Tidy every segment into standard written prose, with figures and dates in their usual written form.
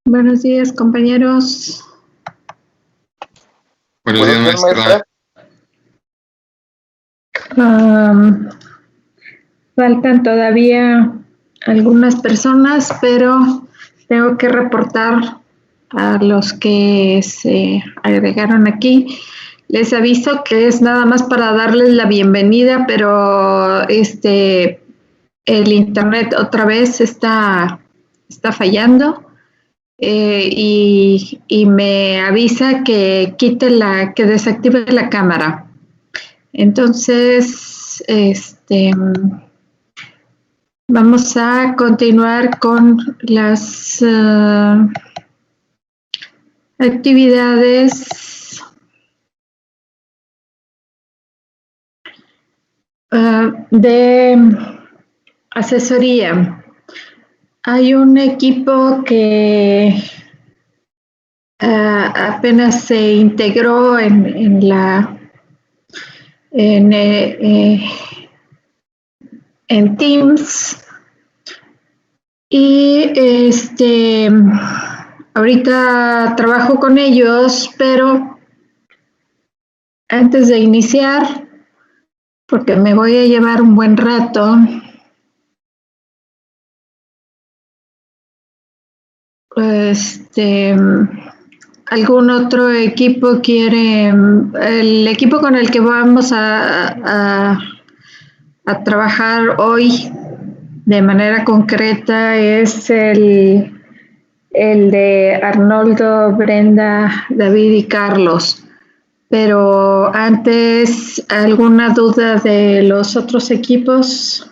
Buenos días, compañeros. Buenos días, maestra. Faltan todavía algunas personas, pero tengo que reportar a los que se agregaron aquí. Les aviso que es nada más para darles la bienvenida, pero el internet otra vez está fallando. Y me avisa que que desactive la cámara. Entonces, vamos a continuar con las actividades de asesoría. Hay un equipo que apenas se integró en Teams y ahorita trabajo con ellos, pero antes de iniciar, porque me voy a llevar un buen rato, ¿algún otro equipo quiere? El equipo con el que vamos a trabajar hoy de manera concreta es el de Arnoldo, Brenda, David y Carlos. Pero antes, ¿alguna duda de los otros equipos?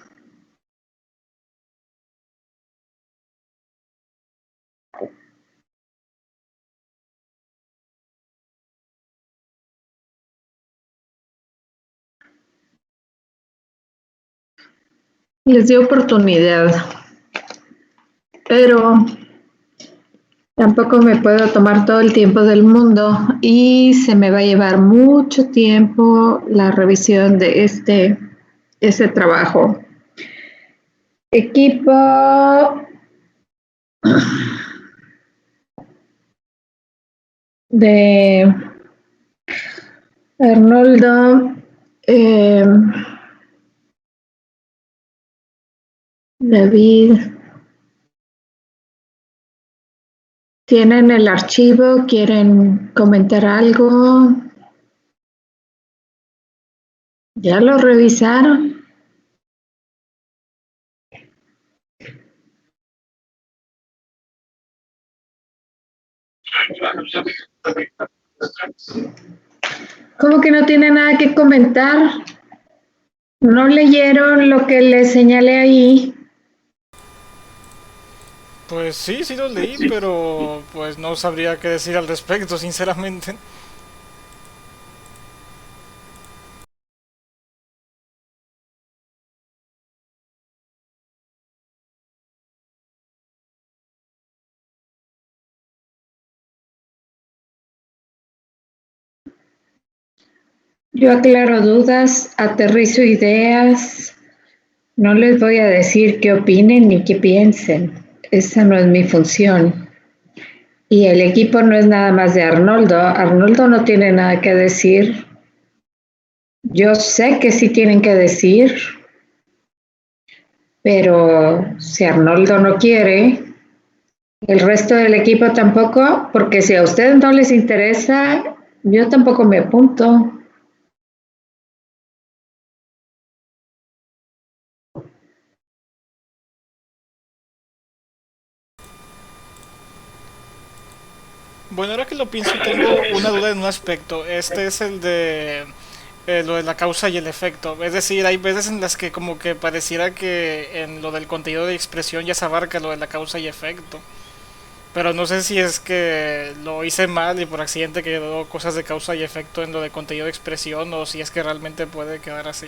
Les di oportunidad, pero tampoco me puedo tomar todo el tiempo del mundo y se me va a llevar mucho tiempo la revisión de ese trabajo. Equipo de Arnoldo, David. ¿Tienen el archivo? ¿Quieren comentar algo? ¿Ya lo revisaron? ¿Cómo que no tiene nada que comentar? ¿No leyeron lo que les señalé ahí? Pues sí lo leí, pero pues no sabría qué decir al respecto, sinceramente. Yo aclaro dudas, aterrizo ideas. No les voy a decir qué opinen ni qué piensen. Esa no es mi función. Y el equipo no es nada más de Arnoldo. Arnoldo no tiene nada que decir. Yo sé que sí tienen que decir, pero si Arnoldo no quiere, el resto del equipo tampoco, porque si a ustedes no les interesa, yo tampoco me apunto. Bueno, ahora que lo pienso, tengo una duda en un aspecto. Este es el de lo de la causa y el efecto. Es decir, hay veces en las que como que pareciera que en lo del contenido de expresión ya se abarca lo de la causa y efecto. Pero no sé si es que lo hice mal y por accidente quedó cosas de causa y efecto en lo de contenido de expresión o si es que realmente puede quedar así.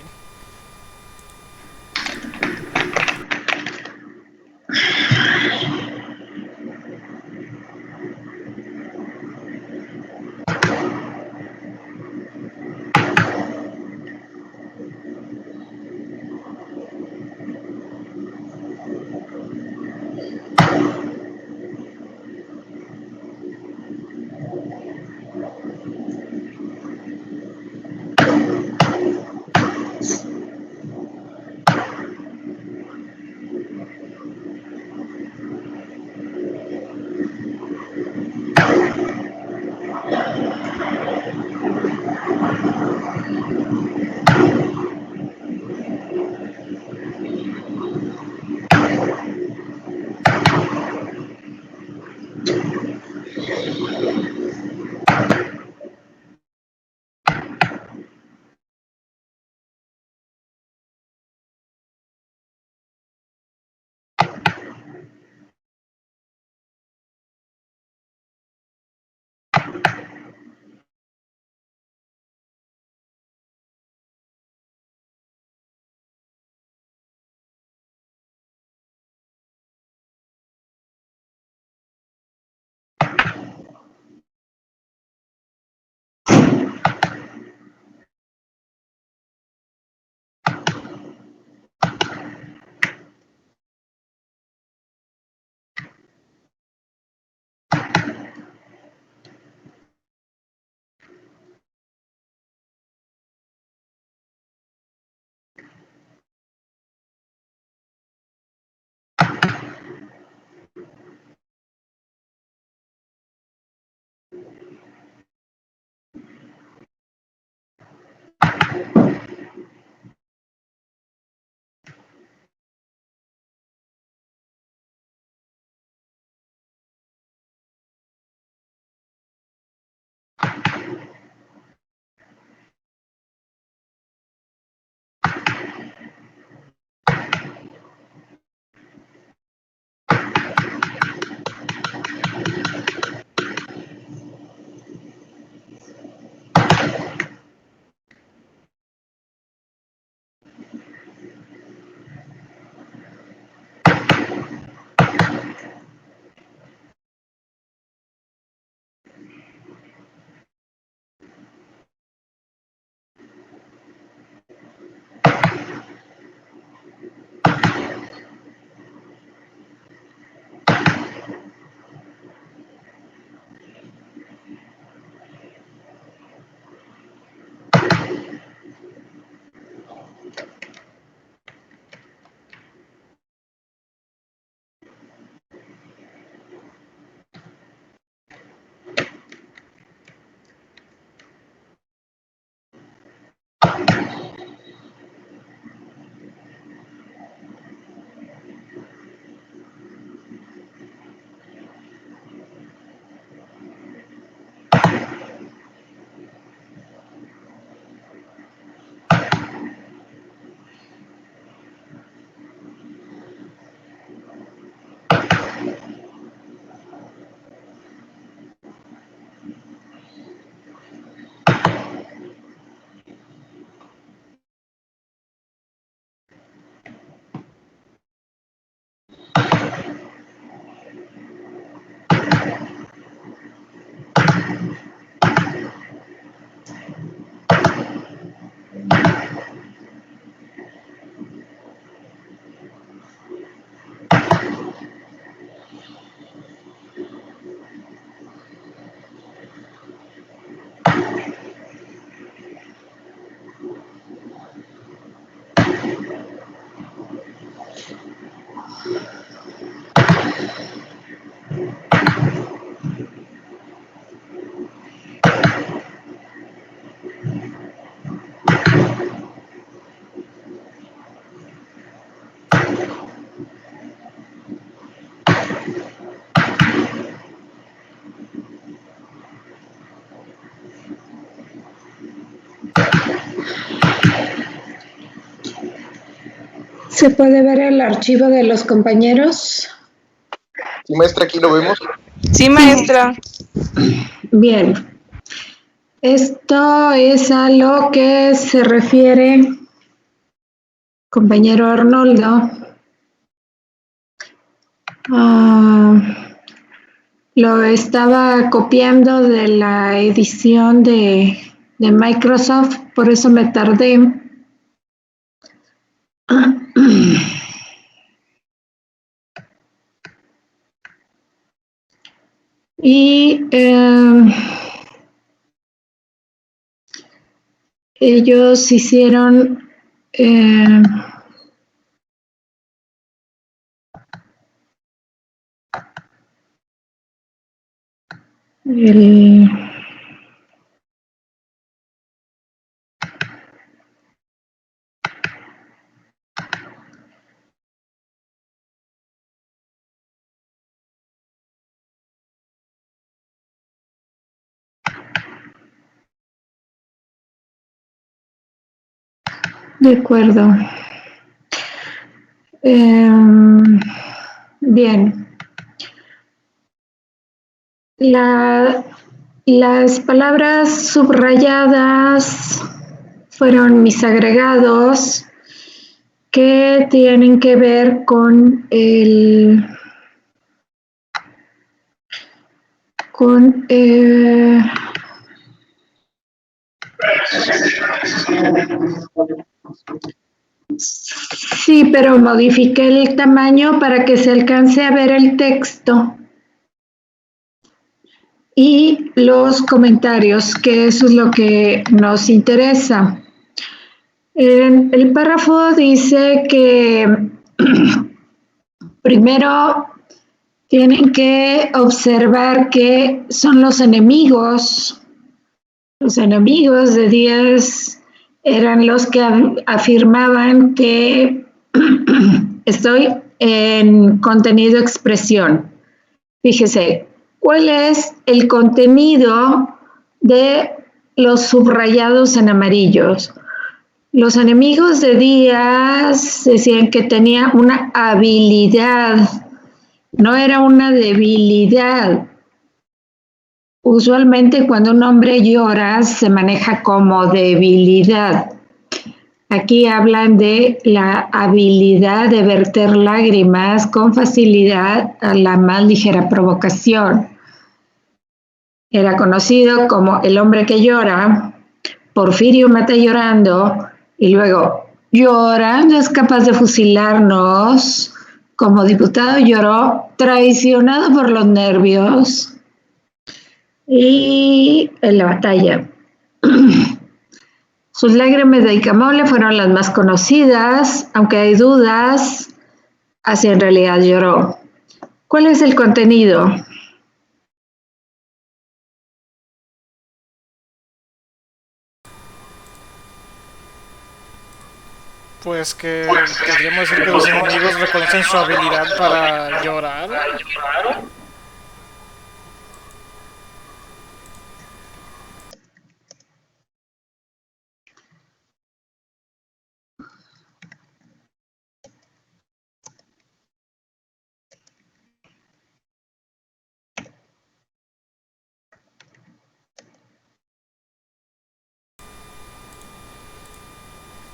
¿Se puede ver el archivo de los compañeros? Sí, maestra, aquí lo vemos. Sí, maestra. Bien. Esto es a lo que se refiere, compañero Arnoldo. Lo estaba copiando de la edición de Microsoft, por eso me tardé. Y ellos hicieron el... De acuerdo. Bien. Las palabras subrayadas fueron mis agregados que tienen que ver con sí, pero modifiqué el tamaño para que se alcance a ver el texto y los comentarios, que eso es lo que nos interesa. El párrafo dice que primero tienen que observar que son los enemigos. Los enemigos de Díaz eran los que afirmaban que estoy en contenido expresión. Fíjese, ¿cuál es el contenido de los subrayados en amarillos? Los enemigos de Díaz decían que tenía una habilidad, no era una debilidad. Usualmente cuando un hombre llora se maneja como debilidad. Aquí hablan de la habilidad de verter lágrimas con facilidad a la más ligera provocación. Era conocido como el hombre que llora. Porfirio mata llorando y luego llorando es capaz de fusilarnos. Como diputado lloró traicionado por los nervios y en la batalla. Sus lágrimas de Icamole fueron las más conocidas, aunque hay dudas si en realidad lloró. ¿Cuál es el contenido? Pues que podríamos decir que los enemigos reconocen su habilidad para llorar.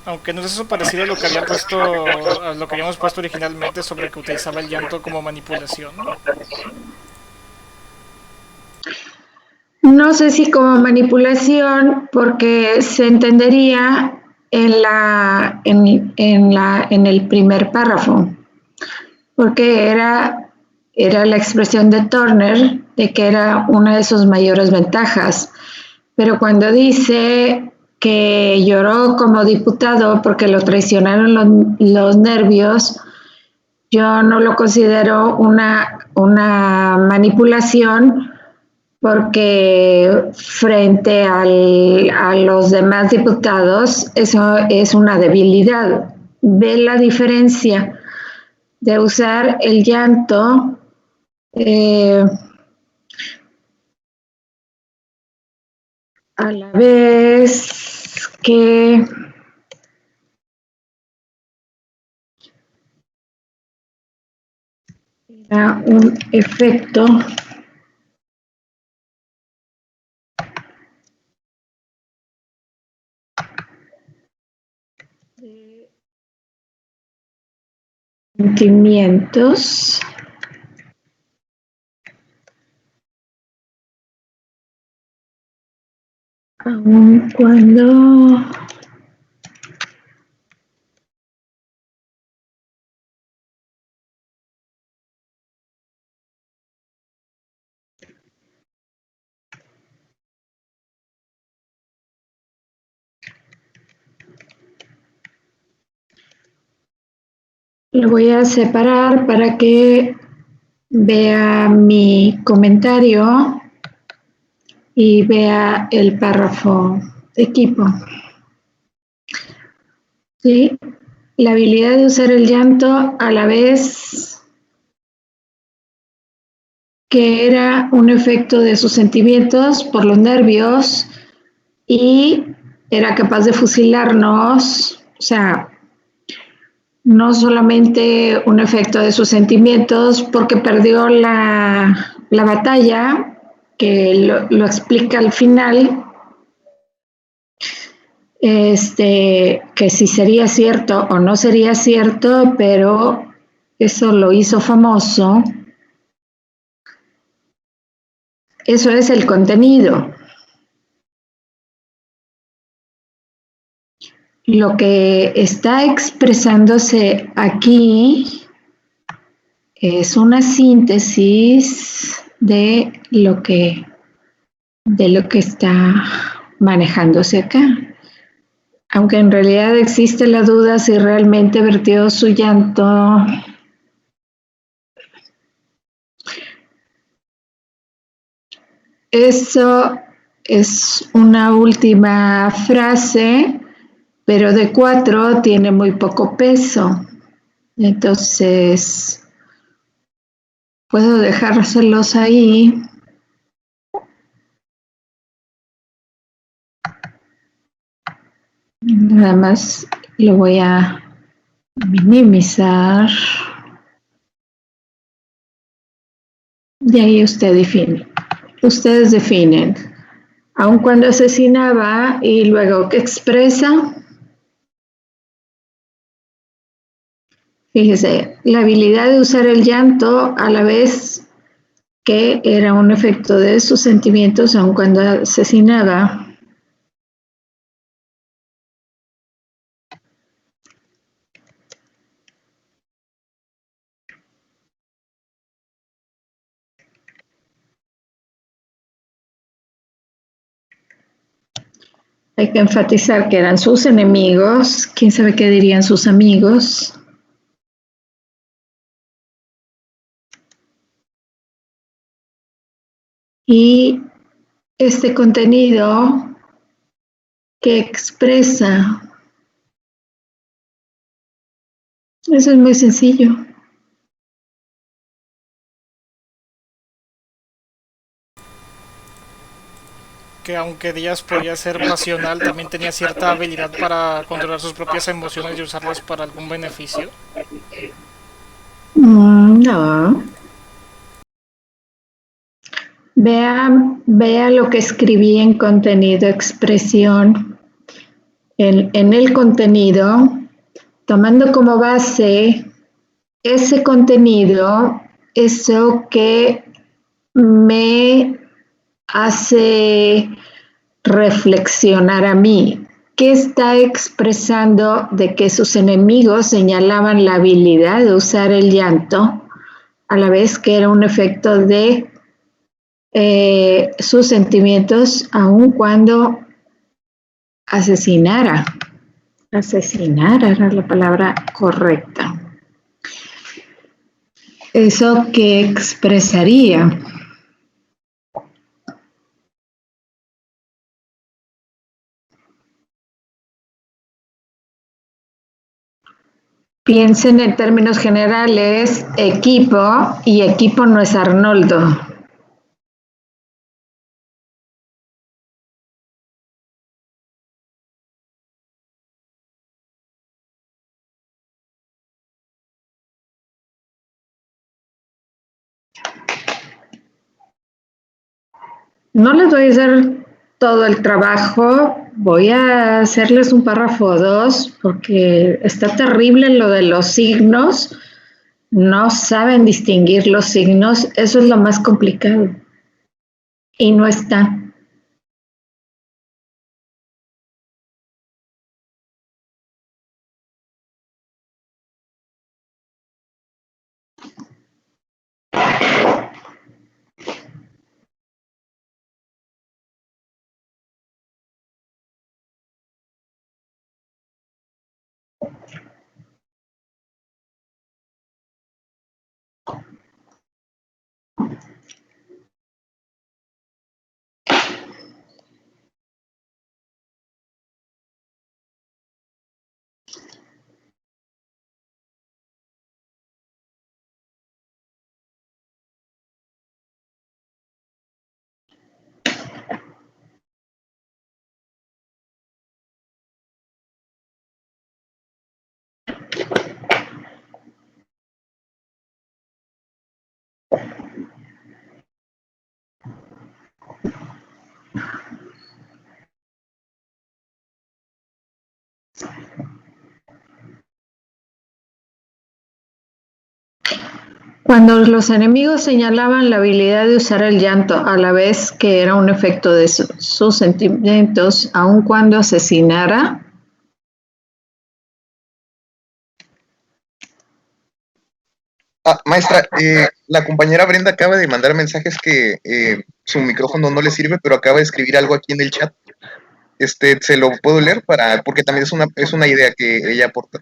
Aunque no es eso parecido a lo que había puesto, a lo que habíamos puesto originalmente sobre que utilizaba el llanto como manipulación. No sé si como manipulación, porque se entendería en el primer párrafo, porque era la expresión de Turner de que era una de sus mayores ventajas. Pero cuando dice que lloró como diputado porque lo traicionaron los nervios, yo no lo considero una manipulación, porque frente a los demás diputados eso es una debilidad. Ve la diferencia de usar el llanto a la vez que a un efecto de sentimientos aun cuando lo voy a separar para que vea mi comentario y vea el párrafo de equipo. ¿Sí? La habilidad de usar el llanto a la vez que era un efecto de sus sentimientos por los nervios y era capaz de fusilarnos, o sea, no solamente un efecto de sus sentimientos porque perdió la batalla, que lo explica al final, que si sería cierto o no sería cierto, pero eso lo hizo famoso. Eso es el contenido. Lo que está expresándose aquí es una síntesis de lo que está manejándose acá. Aunque en realidad existe la duda si realmente vertió su llanto. Eso es una última frase, pero de 4 tiene muy poco peso. Entonces, puedo dejárselos ahí. Nada más lo voy a minimizar. Y ahí ustedes definen. Aun cuando asesinaba y luego que expresa, fíjese, la habilidad de usar el llanto a la vez que era un efecto de sus sentimientos aun cuando asesinaba. Hay que enfatizar que eran sus enemigos. ¿Quién sabe qué dirían sus amigos? Y este contenido que expresa, eso es muy sencillo. Que aunque Díaz podía ser pasional, también tenía cierta habilidad para controlar sus propias emociones y usarlas para algún beneficio. No. Vea lo que escribí en contenido, expresión. En el contenido, tomando como base ese contenido, eso que me hace reflexionar a mí. ¿Qué está expresando de que sus enemigos señalaban la habilidad de usar el llanto, a la vez que era un efecto de sus sentimientos, aun cuando asesinara? Asesinar era la palabra correcta. ¿Eso qué expresaría? Piensen en términos generales, equipo, y equipo no es Arnoldo. No les voy a hacer todo el trabajo, voy a hacerles un párrafo o dos porque está terrible lo de los signos. No saben distinguir los signos, eso es lo más complicado. Y no está. Cuando los enemigos señalaban la habilidad de usar el llanto a la vez que era un efecto de sus sentimientos, aun cuando asesinara. Maestra, la compañera Brenda acaba de mandar mensajes que su micrófono no le sirve, pero acaba de escribir algo aquí en el chat. Se lo puedo leer porque también es una idea que ella aporta.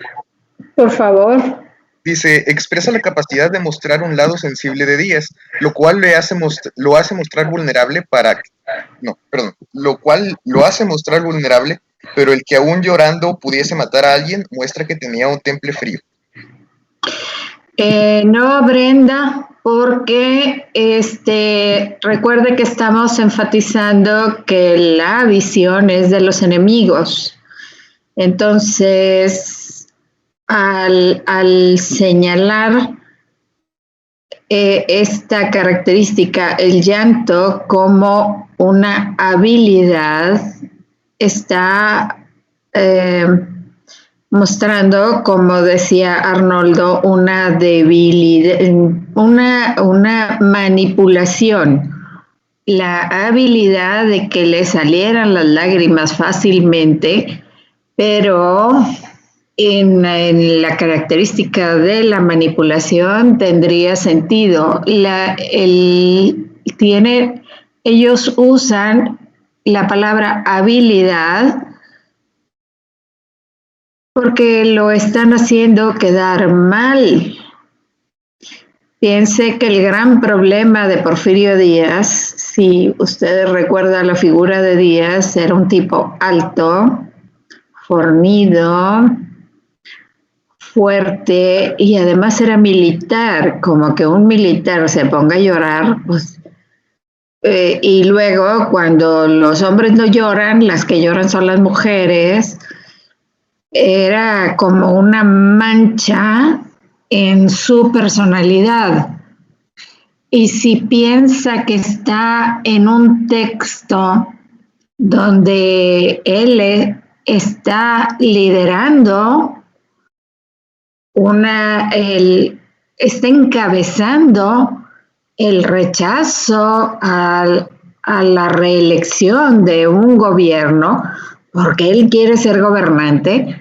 Por favor. Dice, expresa la capacidad de mostrar un lado sensible de Díaz, lo cual lo hace mostrar vulnerable lo cual lo hace mostrar vulnerable, pero el que aún llorando pudiese matar a alguien muestra que tenía un temple frío. No, Brenda, porque recuerde que estamos enfatizando que la visión es de los enemigos. Entonces, al señalar esta característica, el llanto, como una habilidad, está mostrando, como decía Arnoldo, una debilidad, una manipulación, la habilidad de que le salieran las lágrimas fácilmente, pero en la característica de la manipulación tendría sentido. Ellos usan la palabra habilidad porque lo están haciendo quedar mal. Piense que el gran problema de Porfirio Díaz, si ustedes recuerdan la figura de Díaz, era un tipo alto, fornido, fuerte y además era militar, como que un militar se ponga a llorar, pues, y luego cuando los hombres no lloran, las que lloran son las mujeres. Era como una mancha en su personalidad. Y si piensa que está en un texto donde él está liderando está encabezando el rechazo a la reelección de un gobierno, porque él quiere ser gobernante,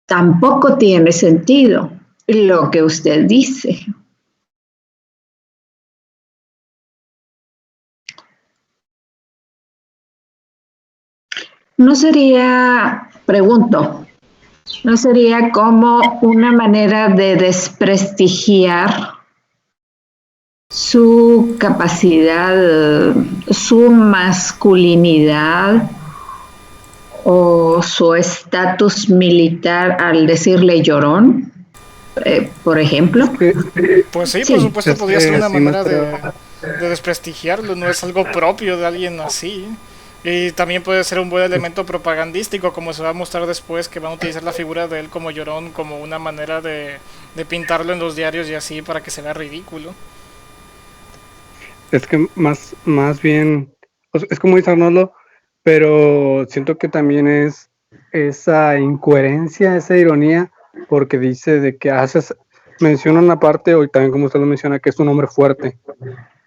tampoco tiene sentido lo que usted dice. ¿No sería, pregunto, no sería como una manera de desprestigiar su capacidad, su masculinidad o su estatus militar al decirle llorón, por ejemplo? Pues sí, por supuesto, podría ser una manera de desprestigiarlo, no es algo propio de alguien así. Y también puede ser un buen elemento propagandístico, como se va a mostrar después, que van a utilizar la figura de él como llorón como una manera de pintarlo en los diarios y así para que se vea ridículo. Es que más bien pues, es como dice Arnoldo, pero siento que también es esa incoherencia, esa ironía, porque dice de que menciona una parte, o también como usted lo menciona, que es un hombre fuerte,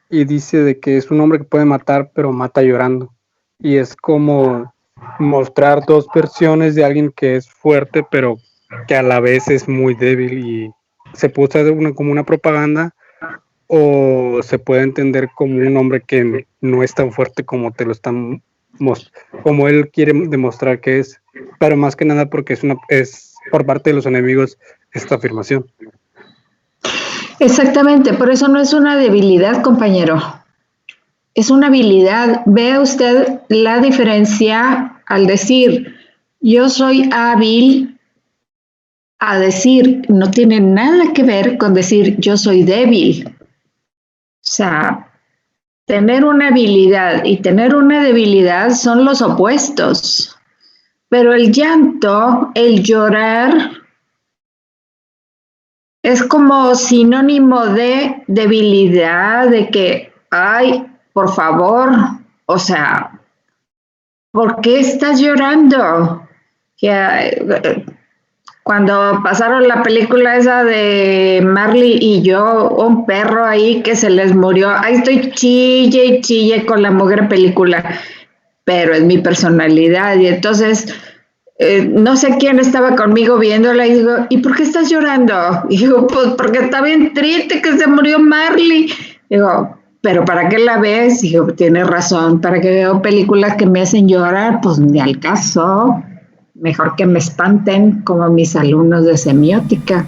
y dice de que es un hombre que puede matar, pero mata llorando, y es como mostrar dos versiones de alguien que es fuerte, pero que a la vez es muy débil, y se puede usar como una propaganda, o se puede entender como un hombre que no es tan fuerte como te lo están como él quiere demostrar que es, pero más que nada porque es por parte de los enemigos esta afirmación. Exactamente, por eso no es una debilidad, compañero. Es una habilidad. Vea usted la diferencia al decir yo soy hábil a decir no tiene nada que ver con decir yo soy débil. O sea, tener una habilidad y tener una debilidad son los opuestos. Pero el llanto, el llorar, es como sinónimo de debilidad, de que, ay, por favor, o sea, ¿por qué estás llorando? Que, cuando pasaron la película esa de Marley y yo, un perro ahí que se les murió, ahí estoy chille y chille con la mugre película, pero es mi personalidad y entonces no sé quién estaba conmigo viéndola y digo, ¿y por qué estás llorando? Y digo, pues porque está bien triste que se murió Marley. Digo, ¿pero para qué la ves? Y digo, tienes razón, para que veo películas que me hacen llorar, pues ni al caso. Mejor que me espanten como mis alumnos de semiótica.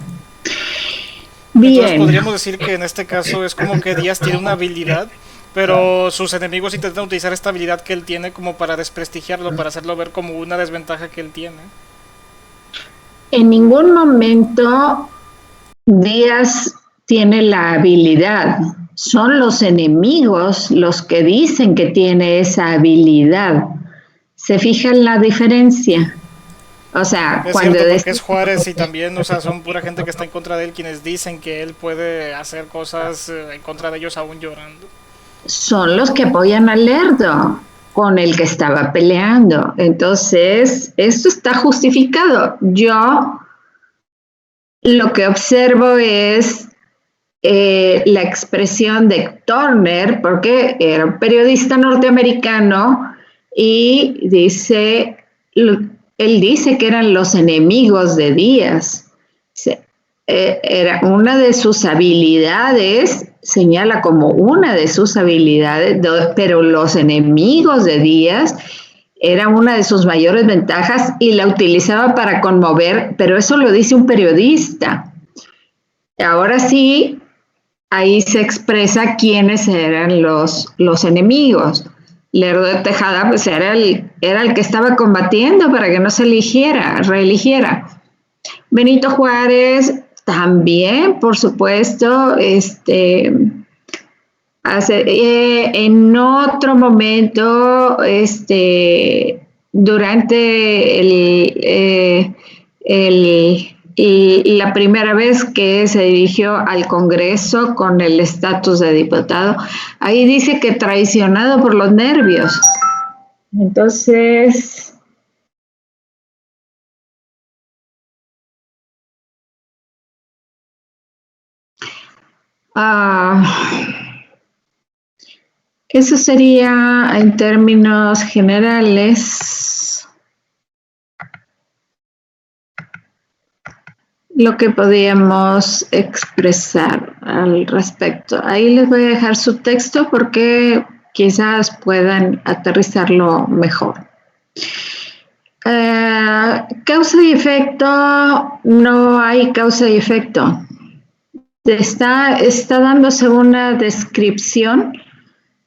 Entonces Bien. podríamos decir que en este caso es como que Díaz tiene una habilidad, pero sus enemigos intentan utilizar esta habilidad que él tiene como para desprestigiarlo, para hacerlo ver como una desventaja que él tiene. En ningún momento Díaz tiene la habilidad. Son los enemigos los que dicen que tiene esa habilidad. ¿Se fijan la diferencia? O sea, es cuando cierto, porque es Juárez y también, o sea, son pura gente que está en contra de él quienes dicen que él puede hacer cosas en contra de ellos aún llorando. Son los que apoyan al Lerdo con el que estaba peleando. Entonces, esto está justificado. Yo lo que observo es la expresión de Turner, porque era un periodista norteamericano y dice, él dice que eran los enemigos de Díaz. Era una de sus habilidades, señala como una de sus habilidades, pero los enemigos de Díaz era una de sus mayores ventajas y la utilizaba para conmover, pero eso lo dice un periodista. Ahora sí, ahí se expresa quiénes eran los enemigos. Lerdo de Tejada pues era el que estaba combatiendo para que no se reeligiera. Benito Juárez también, por supuesto, en otro momento, durante la primera vez que se dirigió al Congreso con el estatus de diputado, ahí dice que traicionado por los nervios. Entonces, eso sería en términos generales lo que podíamos expresar al respecto. Ahí les voy a dejar su texto porque quizás puedan aterrizarlo mejor. Causa y efecto, no hay causa y efecto. Está dándose una descripción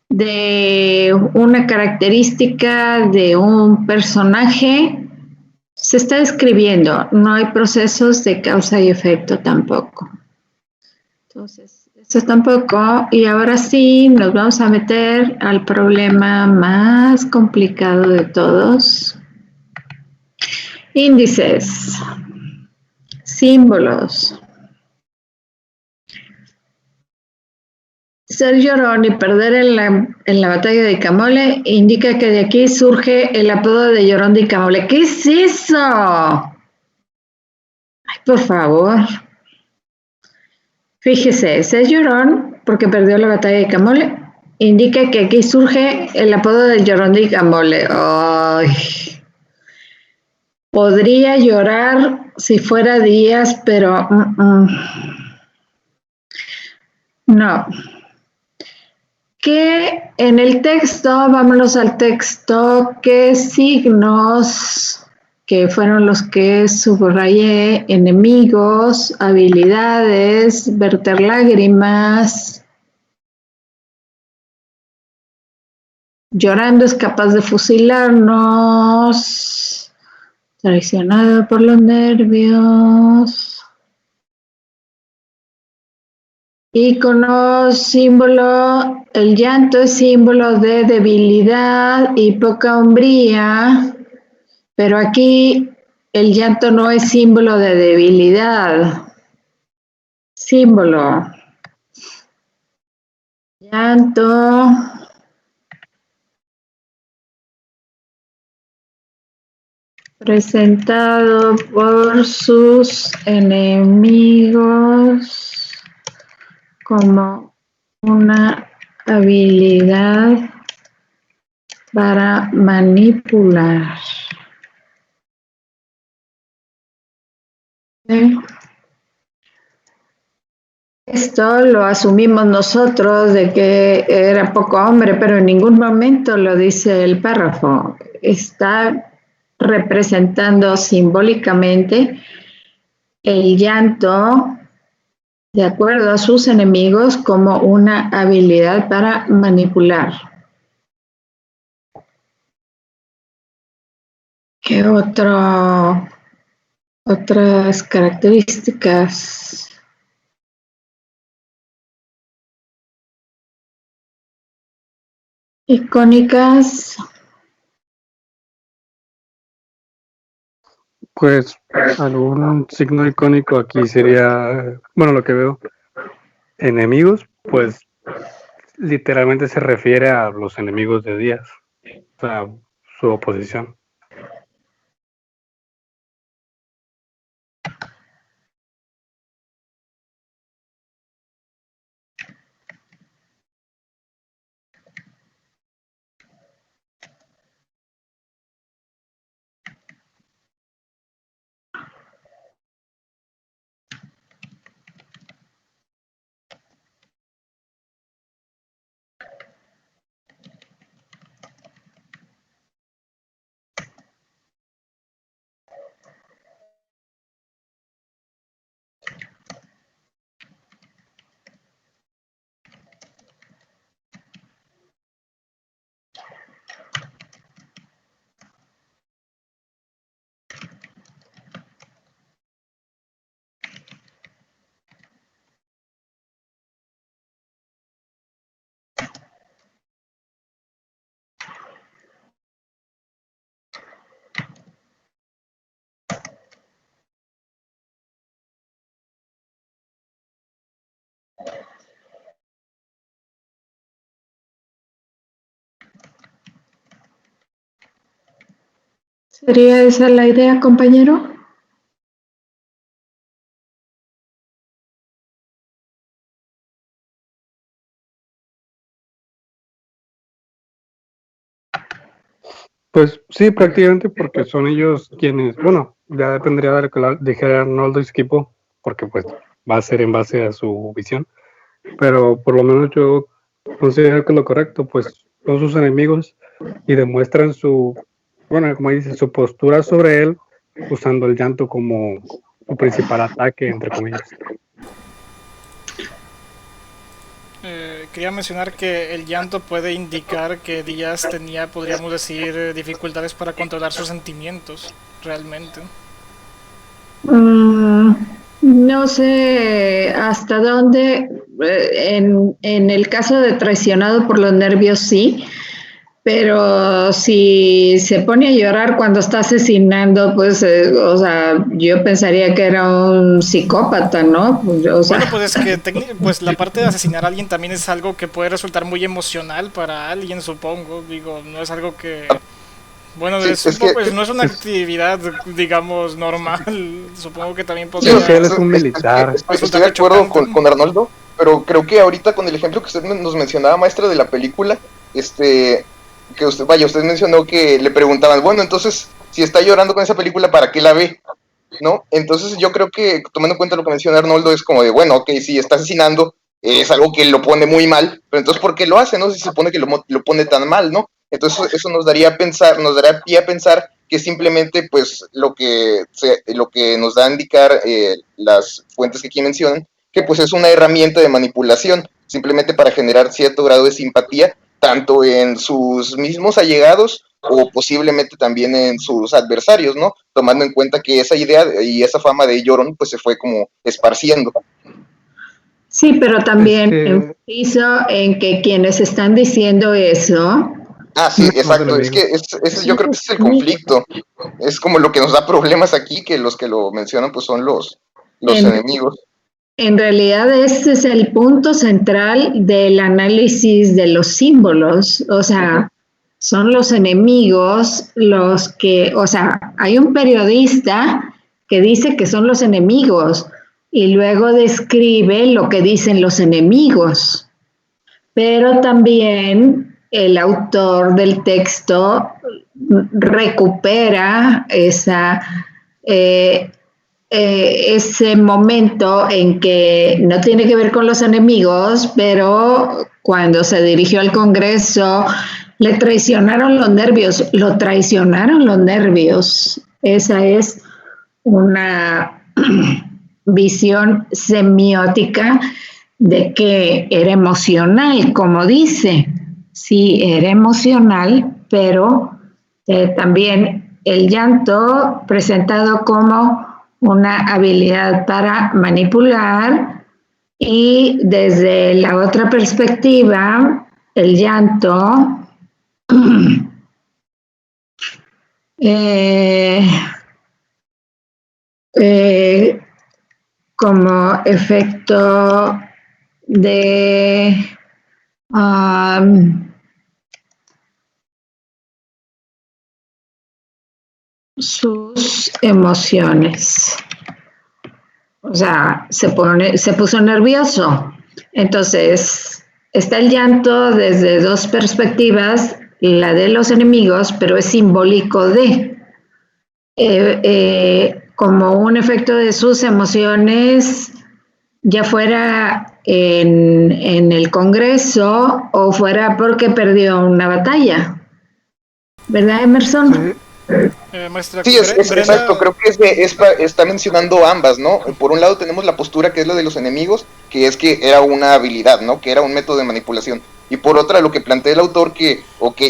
de una característica de un personaje, se está describiendo, no hay procesos de causa y efecto tampoco. Entonces, eso tampoco, y ahora sí nos vamos a meter al problema más complicado de todos. Índices, símbolos. Ser llorón y perder en la batalla de Icamole indica que de aquí surge el apodo de Llorón de Icamole. ¿Qué es eso? Ay, por favor. Fíjese, ser llorón porque perdió la batalla de Icamole indica que aquí surge el apodo del Llorón de Icamole. Ay. Podría llorar si fuera Díaz, pero no. Que en el texto, vámonos al texto, ¿qué signos que fueron los que subrayé? Enemigos, habilidades, verter lágrimas. Llorando es capaz de fusilarnos. Traicionado por los nervios. Ícono, símbolo, el llanto es símbolo de debilidad y poca hombría, pero aquí el llanto no es símbolo de debilidad. Símbolo. Llanto. Presentado por sus enemigos como una habilidad para manipular. ¿Sí? Esto lo asumimos nosotros de que era poco hombre, pero en ningún momento lo dice el párrafo. Está representando simbólicamente el llanto de acuerdo a sus enemigos como una habilidad para manipular. ¿Qué otras características? Icónicas. Pues algún signo icónico aquí sería, bueno, lo que veo, enemigos, pues literalmente se refiere a los enemigos de Díaz, o sea, su oposición. ¿Sería esa la idea, compañero? Pues sí, prácticamente porque son ellos quienes, bueno, ya dependería de lo que dijera Arnoldo y su equipo, porque pues va a ser en base a su visión, pero por lo menos yo considero que lo correcto, pues son sus enemigos y demuestran su, bueno, como dice, su postura sobre él, usando el llanto como su principal ataque, entre comillas. Quería mencionar que el llanto puede indicar que Díaz tenía, podríamos decir, dificultades para controlar sus sentimientos, realmente. No sé hasta dónde, en el caso de traicionado por los nervios sí, Pero si se pone a llorar cuando está asesinando, pues, o sea, yo pensaría que era un psicópata, ¿no? O sea, Bueno, pues es que pues la parte de asesinar a alguien también es algo que puede resultar muy emocional para alguien, supongo. Digo, no es algo que... Bueno, Sí, es un es que poco, no es una actividad, digamos, normal. Supongo que también sí, podría... o sea, él es un militar. estoy de acuerdo con Arnoldo, pero creo que ahorita con el ejemplo que usted nos mencionaba, maestra, de la película, que usted mencionó que le preguntaban, bueno, entonces, si está llorando con esa película, ¿para qué la ve? ¿No? Entonces yo creo que, tomando en cuenta lo que menciona Arnoldo, es como de, bueno, ok, si está asesinando, es algo que lo pone muy mal, pero entonces, ¿por qué lo hace, no? Si se supone que lo pone tan mal, ¿no? Entonces eso nos daría pie a pensar que simplemente, pues, lo que nos da a indicar las fuentes que aquí mencionan, que pues es una herramienta de manipulación, simplemente para generar cierto grado de simpatía, tanto en sus mismos allegados o posiblemente también en sus adversarios, ¿no? Tomando en cuenta que esa idea y esa fama de llorón pues se fue como esparciendo. sí, pero también que hizo en que quienes están diciendo eso, Ah, sí, más exacto, es que enemigos. yo creo que ese es el conflicto, es como lo que nos da problemas aquí, que los que lo mencionan pues son los en, enemigos. en realidad ese es el punto central del análisis de los símbolos, o sea, son los enemigos los que, o sea, hay un periodista que dice que son los enemigos y luego describe lo que dicen los enemigos, pero también el autor del texto recupera ese momento en que no tiene que ver con los enemigos, pero cuando se dirigió al Congreso le traicionaron los nervios, lo traicionaron los nervios. Esa es una visión semiótica de que era emocional, como dice. Sí, era emocional, pero también el llanto presentado como una habilidad para manipular y desde la otra perspectiva, el llanto eh, como efecto de sus emociones. O sea, se puso nervioso. Entonces, está el llanto desde dos perspectivas, la de los enemigos, pero es simbólico de, como un efecto de sus emociones, ya fuera en el Congreso o fuera porque perdió una batalla. ¿Verdad, Emerson? Sí. Maestra, Sí, exacto, creo que está mencionando ambas, ¿no? Por un lado tenemos la postura que es la de los enemigos, que es que era una habilidad, ¿no? Que era un método de manipulación. Y por otra, lo que plantea el autor, que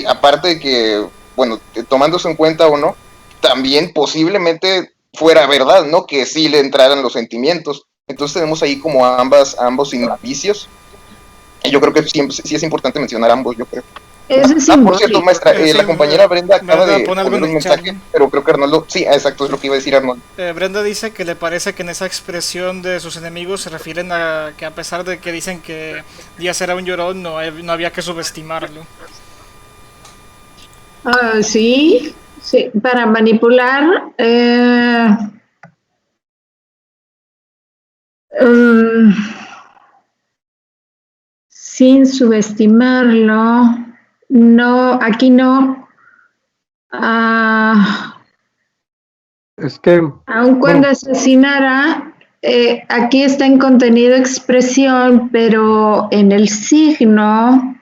aparte de que, bueno, tomándose en cuenta o no, también posiblemente fuera verdad, ¿no? Que sí le entraran los sentimientos. Entonces tenemos ahí como ambos indicios. Y yo creo que sí es importante mencionar ambos, yo creo. Por cierto, maestra, la compañera Brenda acaba de poner un mensaje, pero creo que Arnoldo, sí, exacto, es lo que iba a decir Arnoldo. Brenda dice que le parece que en esa expresión de sus enemigos se refieren a que a pesar de que dicen que Díaz era un llorón, no había que subestimarlo. Sí, para manipular sin subestimarlo. No, aquí no. Es que, aun cuando asesinara, aquí está en contenido expresión, pero en el signo,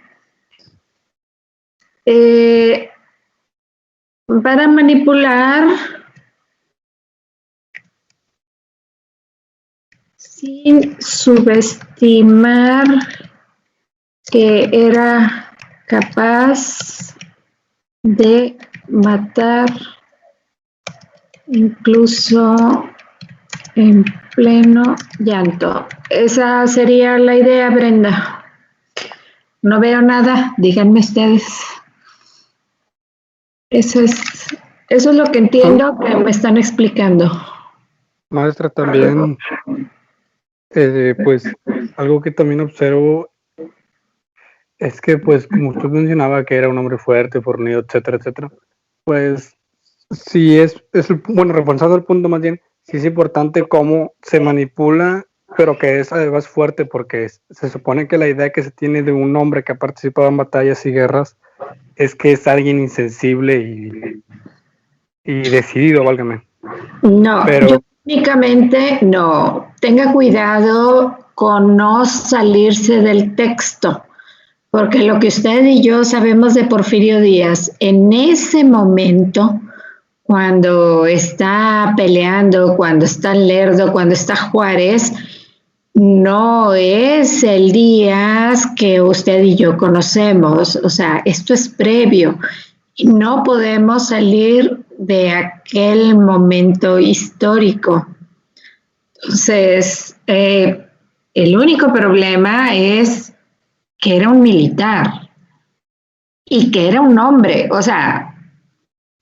para manipular, sin subestimar que era capaz de matar incluso en pleno llanto. Esa sería la idea, Brenda. No veo nada, díganme ustedes. Eso es lo que entiendo que me están explicando. Maestra, también, pues, algo que también observo es que, pues, como usted mencionaba que era un hombre fuerte, fornido, etcétera, etcétera, pues, sí bueno, reforzando el punto más bien, sí es importante cómo se manipula, pero que es además fuerte, porque se supone que la idea que se tiene de un hombre que ha participado en batallas y guerras es que es alguien insensible y decidido, válgame. No, Pero yo únicamente no. Tenga cuidado con no salirse del texto, porque lo que usted y yo sabemos de Porfirio Díaz, en ese momento, cuando está peleando, cuando está Lerdo, cuando está Juárez, no es el Díaz que usted y yo conocemos. O sea, esto es previo. No podemos salir de aquel momento histórico. Entonces, el único problema es que era un militar y que era un hombre. O sea,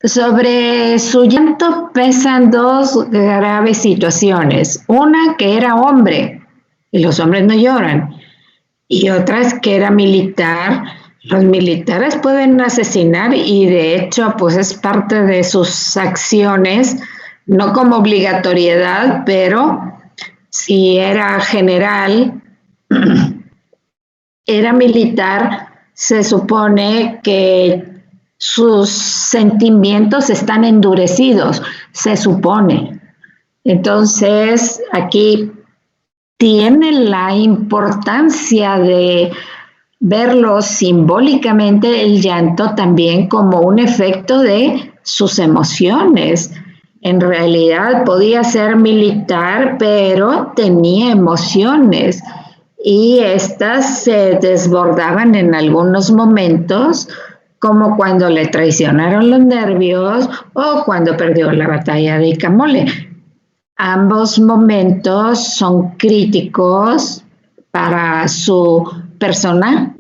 sobre su llanto pesan dos graves situaciones. Una, que era hombre, y los hombres no lloran. Y otra es que era militar. Los militares pueden asesinar y de hecho pues es parte de sus acciones, no como obligatoriedad, pero si era general, era militar, se supone que sus sentimientos están endurecidos, se supone. Entonces aquí tiene la importancia de verlo simbólicamente el llanto también como un efecto de sus emociones. En realidad podía ser militar, pero tenía emociones y estas se desbordaban en algunos momentos, como cuando le traicionaron los nervios o cuando perdió la batalla de Icamole. Ambos momentos son críticos para su persona,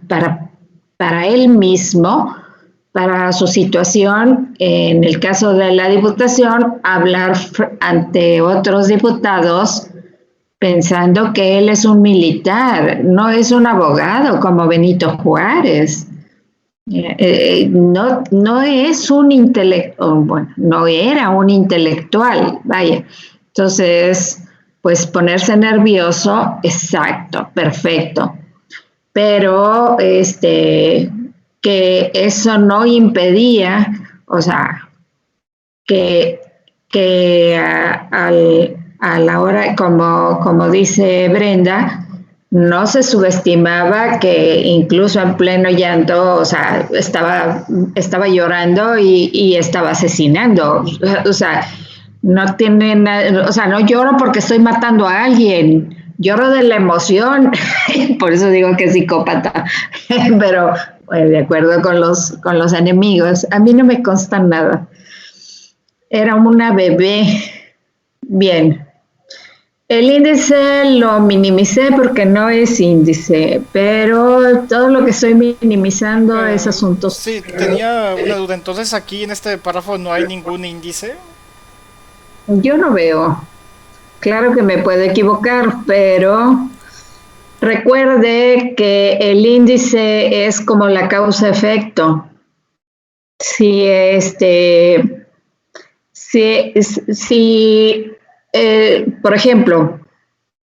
para él mismo, para su situación. En el caso de la diputación, hablar ante otros diputados pensando que él es un militar, no es un abogado como Benito Juárez. No es un intelectual, bueno, no era un intelectual, vaya. Entonces, pues ponerse nervioso, exacto, perfecto. Pero que eso no impedía, o sea, que a la hora, como dice Brenda, no se subestimaba que incluso en pleno llanto, o sea, estaba llorando y estaba asesinando. O sea, no tiene nada, o sea, no lloro porque estoy matando a alguien, lloro de la emoción, por eso digo que es psicópata, pero de acuerdo con los enemigos, a mí no me consta nada. Era una bebé. Bien. El índice lo minimicé porque no es índice, pero todo lo que estoy minimizando es asuntos. Sí, tenía una duda. Entonces aquí en este párrafo no hay ningún índice. Yo no veo. Claro que me puedo equivocar, pero recuerde que el índice es como la causa-efecto. Si por ejemplo,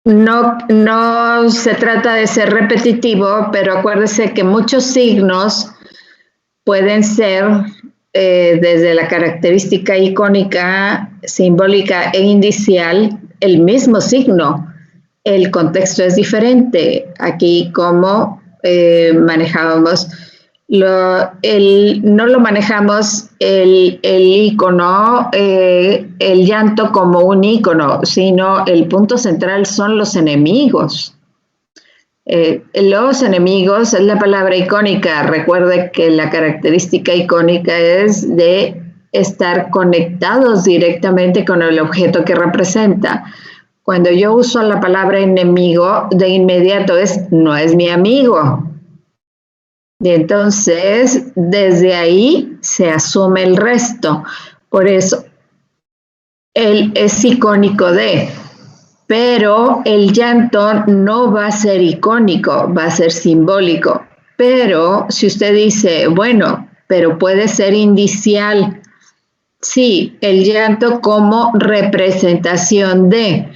no se trata de ser repetitivo, pero acuérdese que muchos signos pueden ser desde la característica icónica, simbólica e indicial, el mismo signo. El contexto es diferente. Aquí, como manejábamos, no lo manejamos el icono, el llanto como un icono, sino el punto central son los enemigos. Los enemigos es la palabra icónica. Recuerde que la característica icónica es de estar conectados directamente con el objeto que representa. Cuando yo uso la palabra enemigo, de inmediato no es mi amigo. Y entonces, desde ahí se asume el resto. Por eso, él es icónico de, pero el llanto no va a ser icónico, va a ser simbólico. Pero si usted dice, bueno, pero puede ser indicial, sí, el llanto como representación de,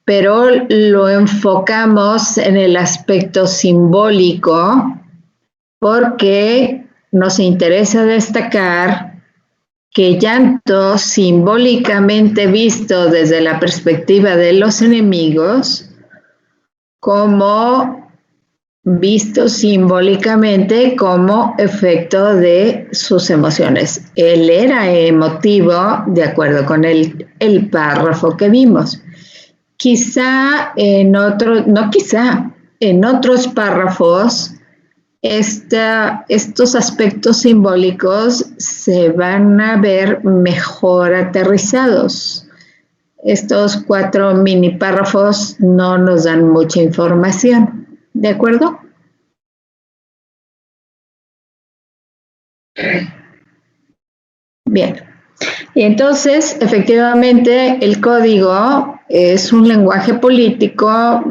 pero lo enfocamos en el aspecto simbólico porque nos interesa destacar que llanto simbólicamente visto desde la perspectiva de los enemigos, como visto simbólicamente como efecto de sus emociones. Él era emotivo de acuerdo con el párrafo que vimos. Quizá en otros párrafos estos aspectos simbólicos se van a ver mejor aterrizados. Estos 4 mini párrafos no nos dan mucha información. ¿De acuerdo? Bien. Y entonces, efectivamente, el código es un lenguaje político.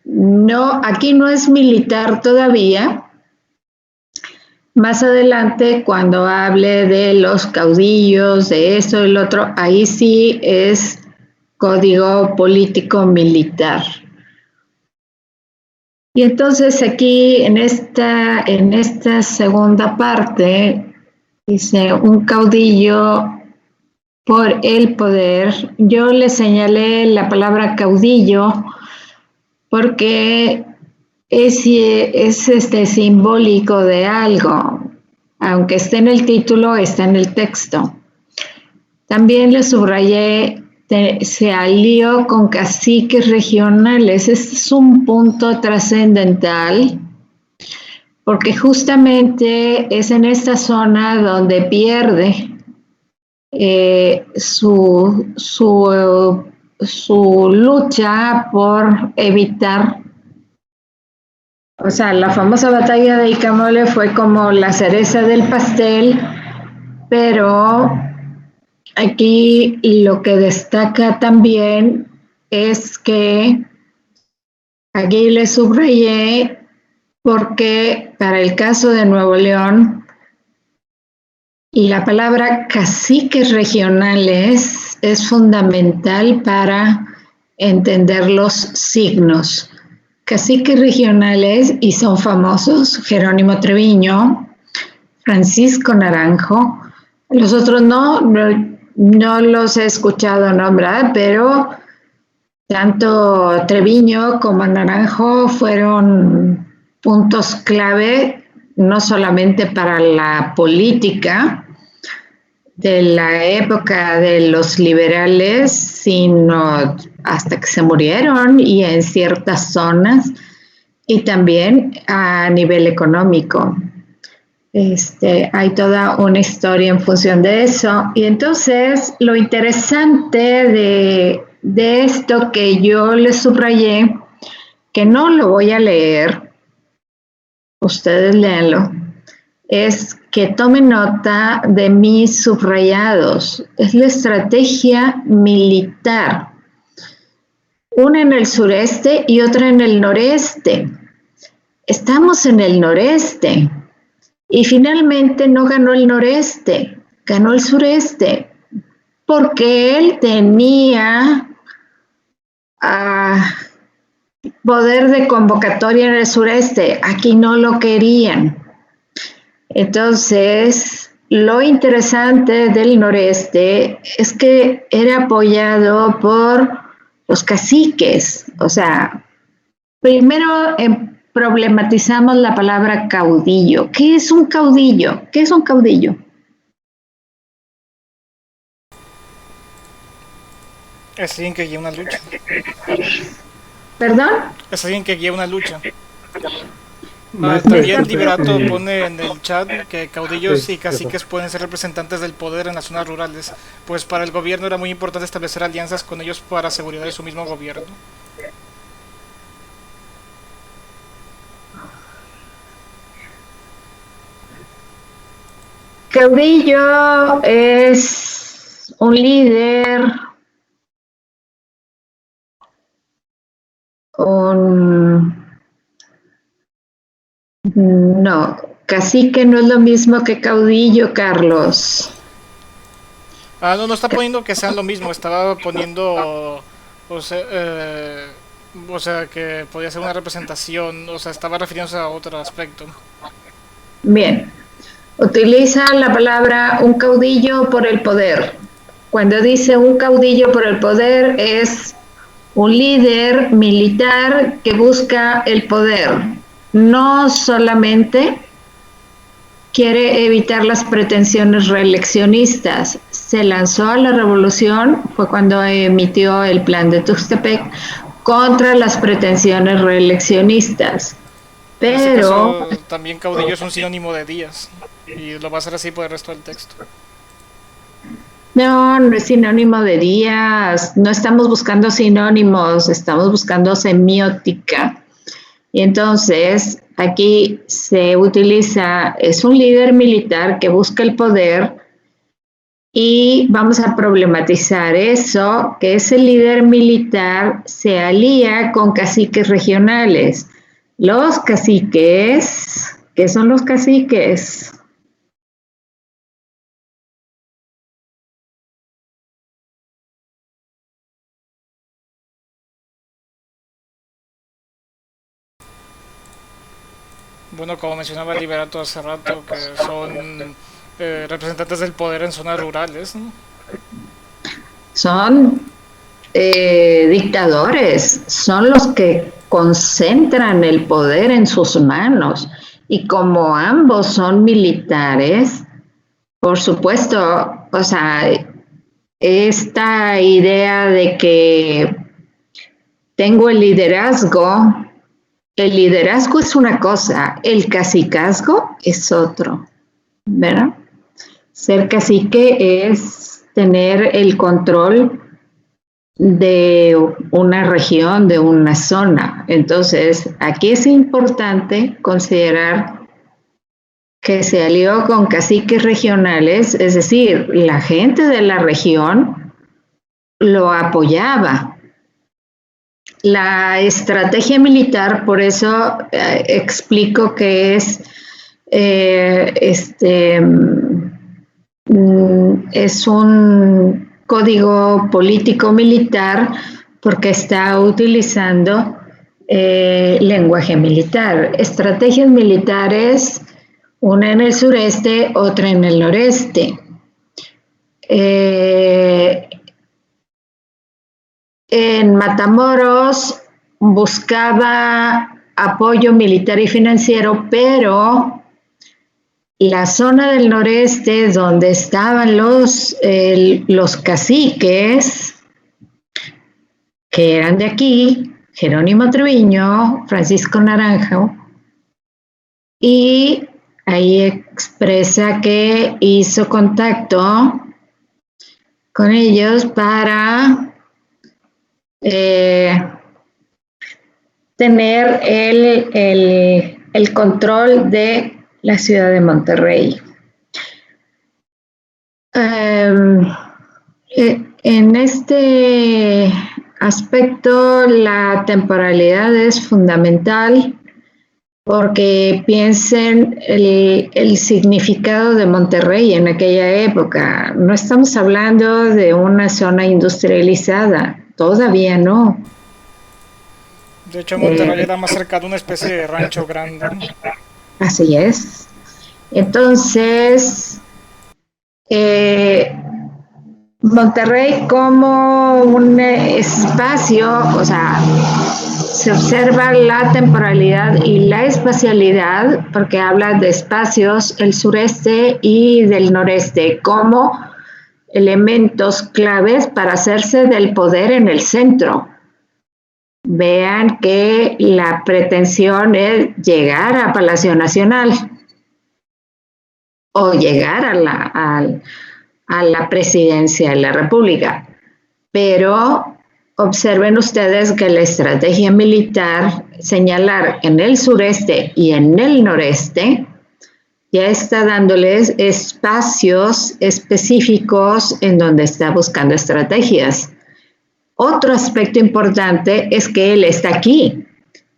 No, aquí no es militar todavía. Más adelante, cuando hable de los caudillos, de esto y lo otro, ahí sí es código político militar. Y entonces aquí en esta segunda parte dice un caudillo por el poder. Yo le señalé la palabra caudillo porque es simbólico de algo, aunque esté en el título, está en el texto. También le subrayé, se alió con caciques regionales. Este es un punto trascendental, porque justamente es en esta zona donde pierde su lucha por evitar. O sea, la famosa batalla de Icamole fue como la cereza del pastel, pero aquí lo que destaca también es que aquí le subrayé porque para el caso de Nuevo León y la palabra caciques regionales es fundamental para entender los signos. Caciques regionales, y son famosos, Jerónimo Treviño, Francisco Naranjo. Los otros no los he escuchado nombrar, pero tanto Treviño como Naranjo fueron puntos clave, no solamente para la política de la época de los liberales, sino hasta que se murieron y en ciertas zonas, y también a nivel económico. Hay toda una historia en función de eso. Y entonces lo interesante de esto que yo les subrayé, que no lo voy a leer, ustedes léanlo, es que tomen nota de mis subrayados. Es la estrategia militar. Una en el sureste y otra en el noreste. Estamos en el noreste. Y finalmente no ganó el noreste, ganó el sureste, porque él tenía poder de convocatoria en el sureste. Aquí no lo querían. Entonces, lo interesante del noreste es que era apoyado por los caciques. O sea, primero problematizamos la palabra caudillo. ¿Qué es un caudillo? ¿Qué es un caudillo? Es alguien que guía una lucha. ¿Perdón? Es alguien que guía una lucha. Maestro, También disculpe, Liberato pone en el chat que caudillos y caciques pueden ser representantes del poder en las zonas rurales, pues para el gobierno era muy importante establecer alianzas con ellos para seguridad de su mismo gobierno. caudillo es un líder, no, cacique no es lo mismo que caudillo, Carlos. No está poniendo que sean lo mismo, estaba poniendo, o sea, que podía ser una representación, o sea, estaba refiriéndose a otro aspecto. Bien, utiliza la palabra un caudillo por el poder. Cuando dice un caudillo por el poder es un líder militar que busca el poder. No solamente quiere evitar las pretensiones reeleccionistas. Se lanzó a la revolución, fue cuando emitió el plan de Tuxtepec, contra las pretensiones reeleccionistas. Pero en ese caso, también caudillo es un sinónimo de Díaz, y lo va a hacer así por el resto del texto. No, no es sinónimo de Díaz, no estamos buscando sinónimos, estamos buscando semiótica. Y entonces, aquí se utiliza, es un líder militar que busca el poder y vamos a problematizar eso, que ese líder militar se alía con caciques regionales. Los caciques, ¿qué son los caciques? Bueno, como mencionaba el Liberato hace rato, que son representantes del poder en zonas rurales, ¿no? Son dictadores, son los que concentran el poder en sus manos. Y como ambos son militares, por supuesto, o sea, esta idea de que tengo el liderazgo es una cosa, el cacicazgo es otro, ¿verdad? Ser cacique es tener el control de una región, de una zona. Entonces, aquí es importante considerar que se alió con caciques regionales, es decir, la gente de la región lo apoyaba. La estrategia militar, por eso explico que es un código político militar porque está utilizando lenguaje militar. Estrategias militares, una en el sureste, otra en el noreste. En Matamoros buscaba apoyo militar y financiero, pero la zona del noreste donde estaban los caciques, que eran de aquí, Jerónimo Treviño, Francisco Naranjo, y ahí expresa que hizo contacto con ellos para tener el control de la ciudad de Monterrey. En este aspecto, la temporalidad es fundamental porque piensen el significado de Monterrey en aquella época. No estamos hablando de una zona industrializada, todavía no. De hecho, Monterrey era más cerca de una especie de rancho grande. Así es. Entonces, Monterrey como un espacio, o sea, se observa la temporalidad y la espacialidad, porque habla de espacios, el sureste y del noreste, como elementos claves para hacerse del poder en el centro. Vean que la pretensión es llegar a Palacio Nacional o llegar a la presidencia de la República. Pero observen ustedes que la estrategia militar, señalar en el sureste y en el noreste, ya está dándoles espacios específicos en donde está buscando estrategias. Otro aspecto importante es que él está aquí.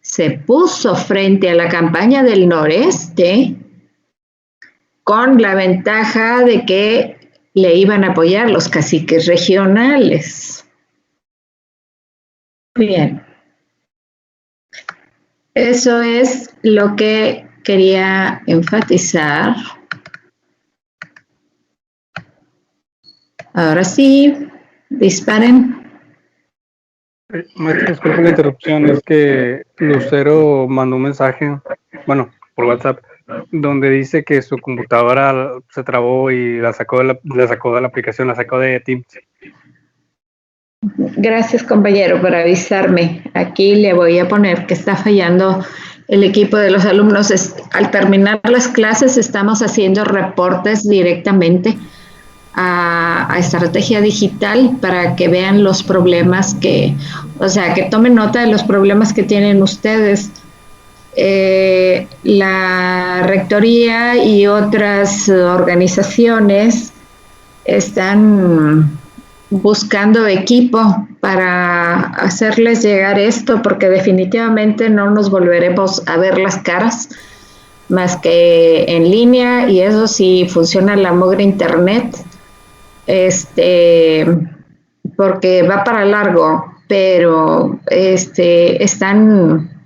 Se puso frente a la campaña del noreste con la ventaja de que le iban a apoyar los caciques regionales. Bien. Eso es lo que quería enfatizar. Ahora sí, disparen. Maestra, disculpe la interrupción, es que Lucero mandó un mensaje, bueno, por WhatsApp, donde dice que su computadora se trabó y la sacó de la aplicación, la sacó de Teams. Gracias, compañero, por avisarme. Aquí le voy a poner que está fallando el equipo de los alumnos. Al terminar las clases estamos haciendo reportes directamente a Estrategia Digital para que vean los problemas que tomen nota de los problemas que tienen ustedes. La Rectoría y otras organizaciones están buscando equipo para hacerles llegar esto, porque definitivamente no nos volveremos a ver las caras más que en línea, y eso sí funciona la mugre internet, porque va para largo, pero están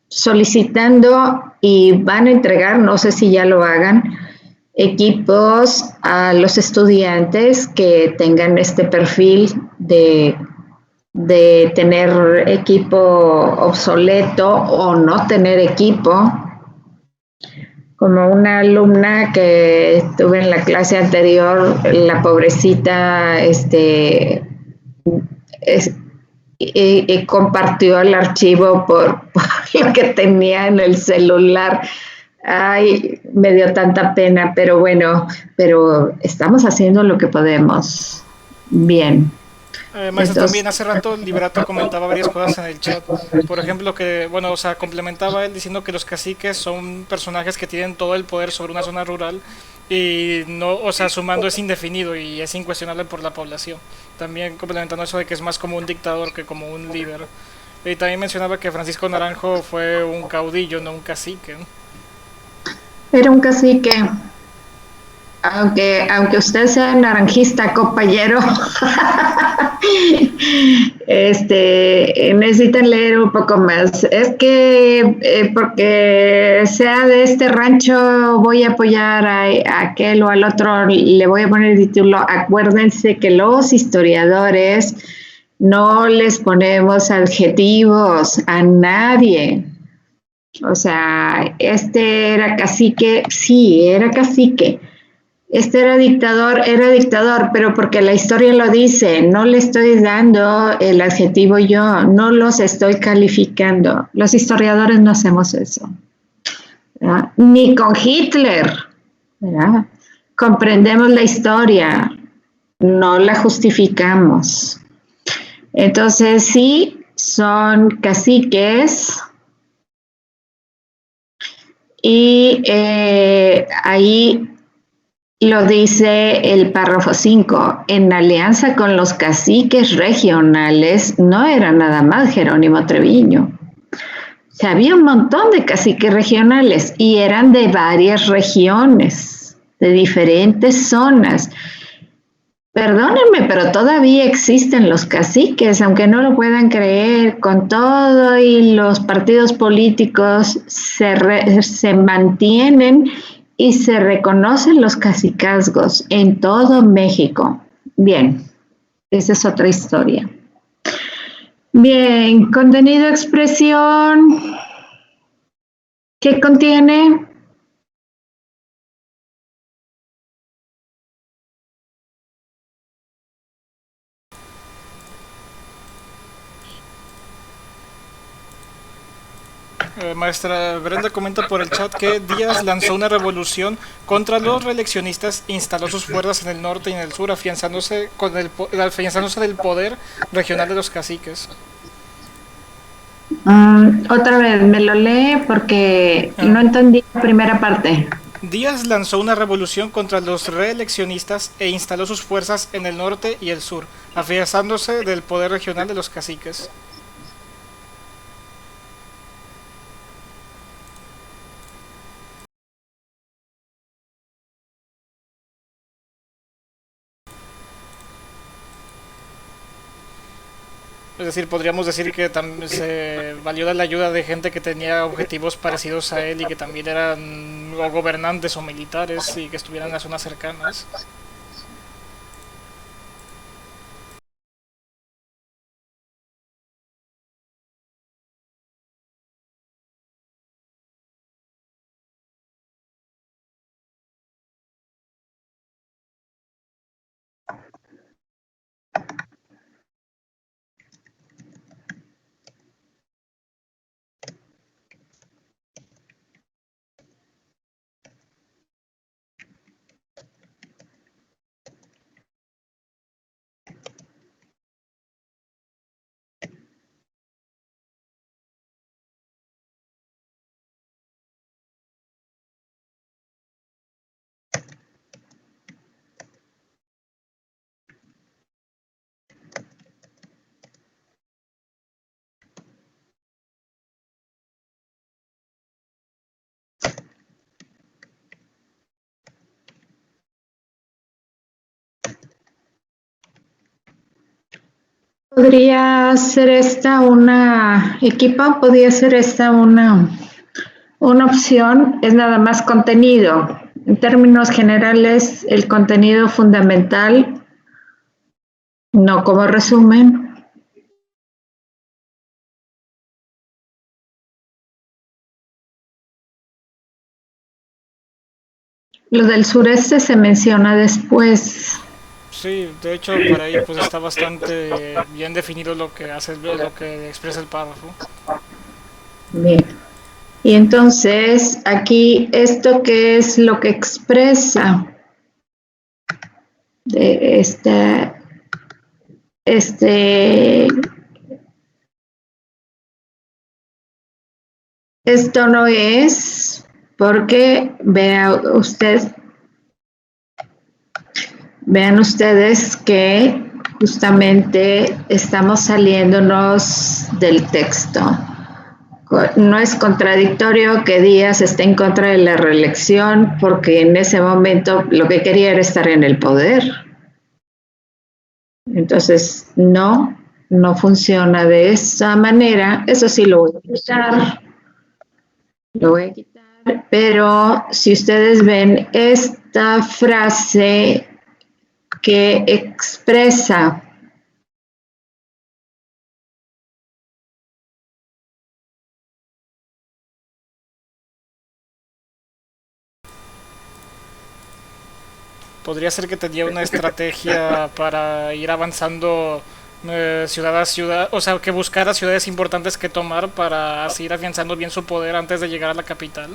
solicitando y van a entregar, no sé si ya lo hagan, equipos a los estudiantes que tengan este perfil de tener equipo obsoleto o no tener equipo. Como una alumna que tuve en la clase anterior, la pobrecita compartió el archivo por lo que tenía en el celular. Ay, me dio tanta pena, pero bueno, estamos haciendo lo que podemos. Bien. Maestra, también hace rato el Liberato comentaba varias cosas en el chat. Por ejemplo, que, complementaba él diciendo que los caciques son personajes que tienen todo el poder sobre una zona rural y no, su mando es indefinido y es incuestionable por la población. También complementando eso de que es más como un dictador que como un líder. Y también mencionaba que Francisco Naranjo fue un caudillo, no un cacique, ¿no? Era un cacique. Aunque usted sea naranjista, compañero, necesitan leer un poco más. Es que porque sea de este rancho voy a apoyar a aquel o al otro, le voy a poner el título. Acuérdense que los historiadores no les ponemos adjetivos a nadie. O sea, era cacique, sí, era cacique. Era dictador, pero porque la historia lo dice, no le estoy dando el adjetivo yo, no los estoy calificando. Los historiadores no hacemos eso, ¿verdad? Ni con Hitler, ¿verdad? Comprendemos la historia, no la justificamos. Entonces, sí, son caciques. Y ahí lo dice el párrafo 5, en alianza con los caciques regionales, no era nada más Jerónimo Treviño. O sea, había un montón de caciques regionales y eran de varias regiones, de diferentes zonas. Perdónenme, pero todavía existen los caciques, aunque no lo puedan creer, con todo y los partidos políticos se mantienen y se reconocen los cacicazgos en todo México. Bien, esa es otra historia. Bien, contenido, expresión. ¿Qué contiene? Maestra Brenda comenta por el chat que Díaz lanzó una revolución contra los reeleccionistas e instaló sus fuerzas en el norte y en el sur, afianzándose del poder regional de los caciques. Otra vez, me lo lee porque no entendí la primera parte. Díaz lanzó una revolución contra los reeleccionistas e instaló sus fuerzas en el norte y el sur, afianzándose del poder regional de los caciques. Es decir, podríamos decir que también se valió de la ayuda de gente que tenía objetivos parecidos a él y que también eran o gobernantes o militares y que estuvieran en las zonas cercanas. Podría ser esta una equipa, podría ser esta una opción, es nada más contenido. En términos generales, el contenido fundamental, no como resumen. Lo del sureste se menciona después. Sí, de hecho por ahí pues está bastante bien definido lo que hace, lo que expresa el párrafo. Bien. Y entonces aquí esto qué es lo que expresa de esto no es porque vean ustedes que justamente estamos saliéndonos del texto. No es contradictorio que Díaz esté en contra de la reelección porque en ese momento lo que quería era estar en el poder. Entonces, no funciona de esa manera. Eso sí lo voy a quitar. Lo voy a quitar. Pero si ustedes ven esta frase que expresa Podría ser que tenía una estrategia para ir avanzando ciudad a ciudad, o sea, que buscara ciudades importantes que tomar para así ir afianzando bien su poder antes de llegar a la capital.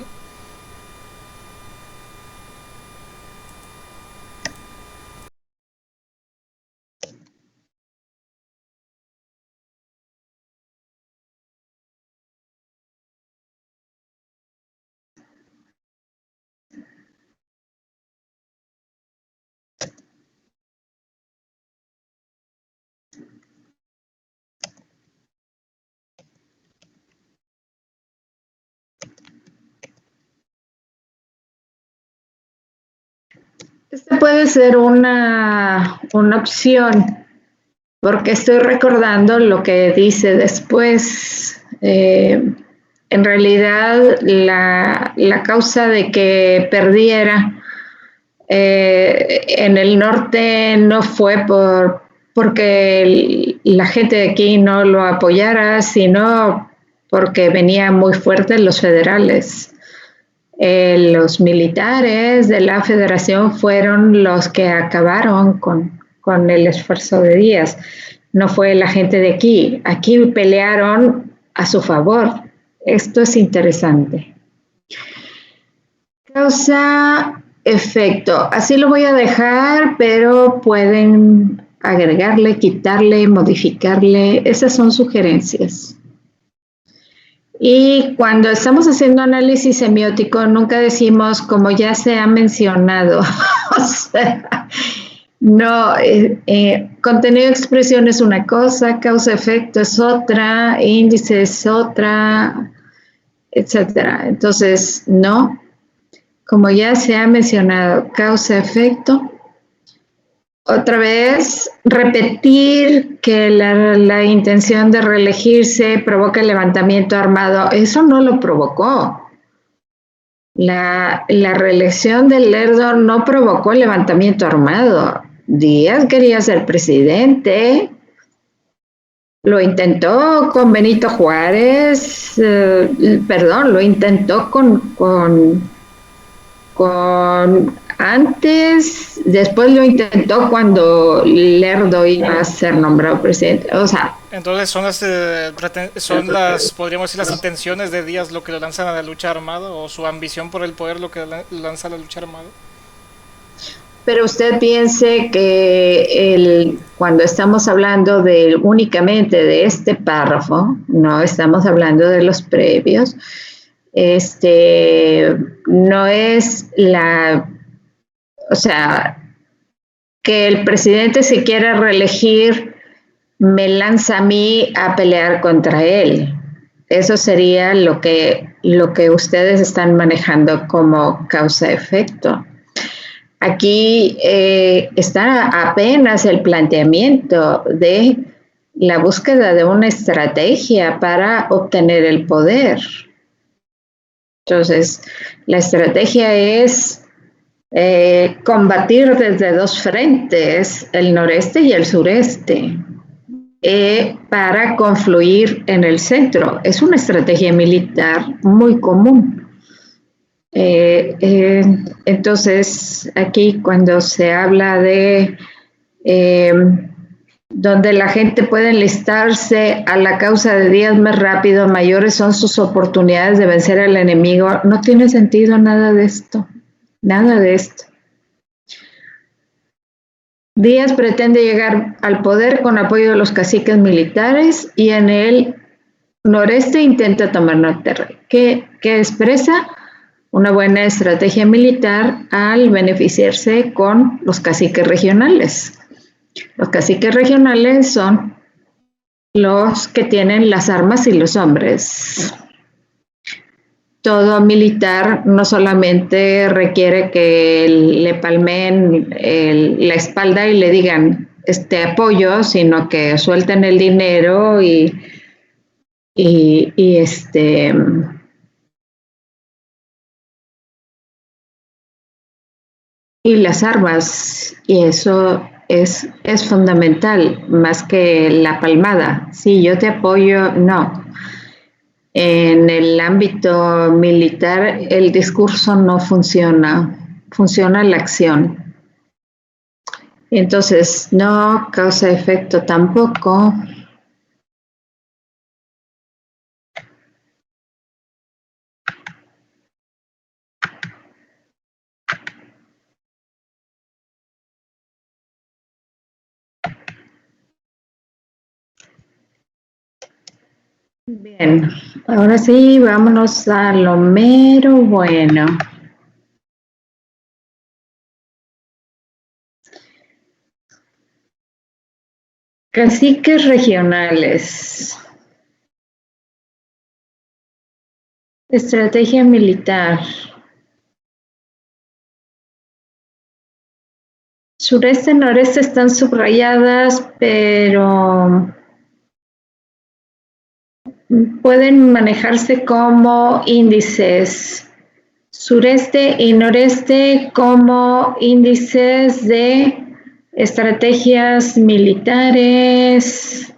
esta puede ser una opción, porque estoy recordando lo que dice después. En realidad, la causa de que perdiera en el norte no fue porque la gente de aquí no lo apoyara, sino porque venían muy fuertes los federales. Los militares de la federación fueron los que acabaron con el esfuerzo de Díaz. No fue la gente de aquí. Aquí pelearon a su favor. Esto es interesante. Causa-efecto. Así lo voy a dejar, pero pueden agregarle, quitarle, modificarle. Esas son sugerencias. Y cuando estamos haciendo análisis semiótico, nunca decimos, como ya se ha mencionado, o sea, no, contenido de expresión es una cosa, causa-efecto es otra, índice es otra, etcétera. Entonces, no, como ya se ha mencionado, causa-efecto. Otra vez, repetir que la intención de reelegirse provoca el levantamiento armado, eso no lo provocó. La reelección de Lerdo no provocó el levantamiento armado. Díaz quería ser presidente, lo intentó con Benito Juárez, lo intentó con antes, después lo intentó cuando Lerdo iba a ser nombrado presidente, o sea. Entonces son las, podríamos decir, las intenciones de Díaz lo que lo lanzan a la lucha armada, o su ambición por el poder lo que lo lanza a la lucha armada. Pero usted piense que cuando estamos hablando únicamente de este párrafo, no estamos hablando de los previos, no es o sea, que el presidente se quiera reelegir me lanza a mí a pelear contra él. Eso sería lo que ustedes están manejando como causa-efecto. Aquí está apenas el planteamiento de la búsqueda de una estrategia para obtener el poder. Entonces, la estrategia es combatir desde dos frentes, el noreste y el sureste, para confluir en el centro. Es una estrategia militar muy común. Entonces, aquí cuando se habla de donde la gente puede enlistarse a la causa de Díaz más rápido, mayores son sus oportunidades de vencer al enemigo, no tiene sentido nada de esto. Nada de esto. Díaz pretende llegar al poder con apoyo de los caciques militares y en el noreste intenta tomar Monterrey, que expresa una buena estrategia militar al beneficiarse con los caciques regionales. Los caciques regionales son los que tienen las armas y los hombres. Todo militar no solamente requiere que le palmen la espalda y le digan apoyo, sino que suelten el dinero y las armas, y eso es fundamental, más que la palmada. Sí, yo te apoyo, no. En el ámbito militar el discurso no funciona, funciona la acción. Entonces, no causa efecto tampoco. Bien, ahora sí, vámonos a lo mero bueno. Caciques regionales. Estrategia militar. Sureste y noreste están subrayadas, pero pueden manejarse como índices. Sureste y noreste como índices de estrategias militares.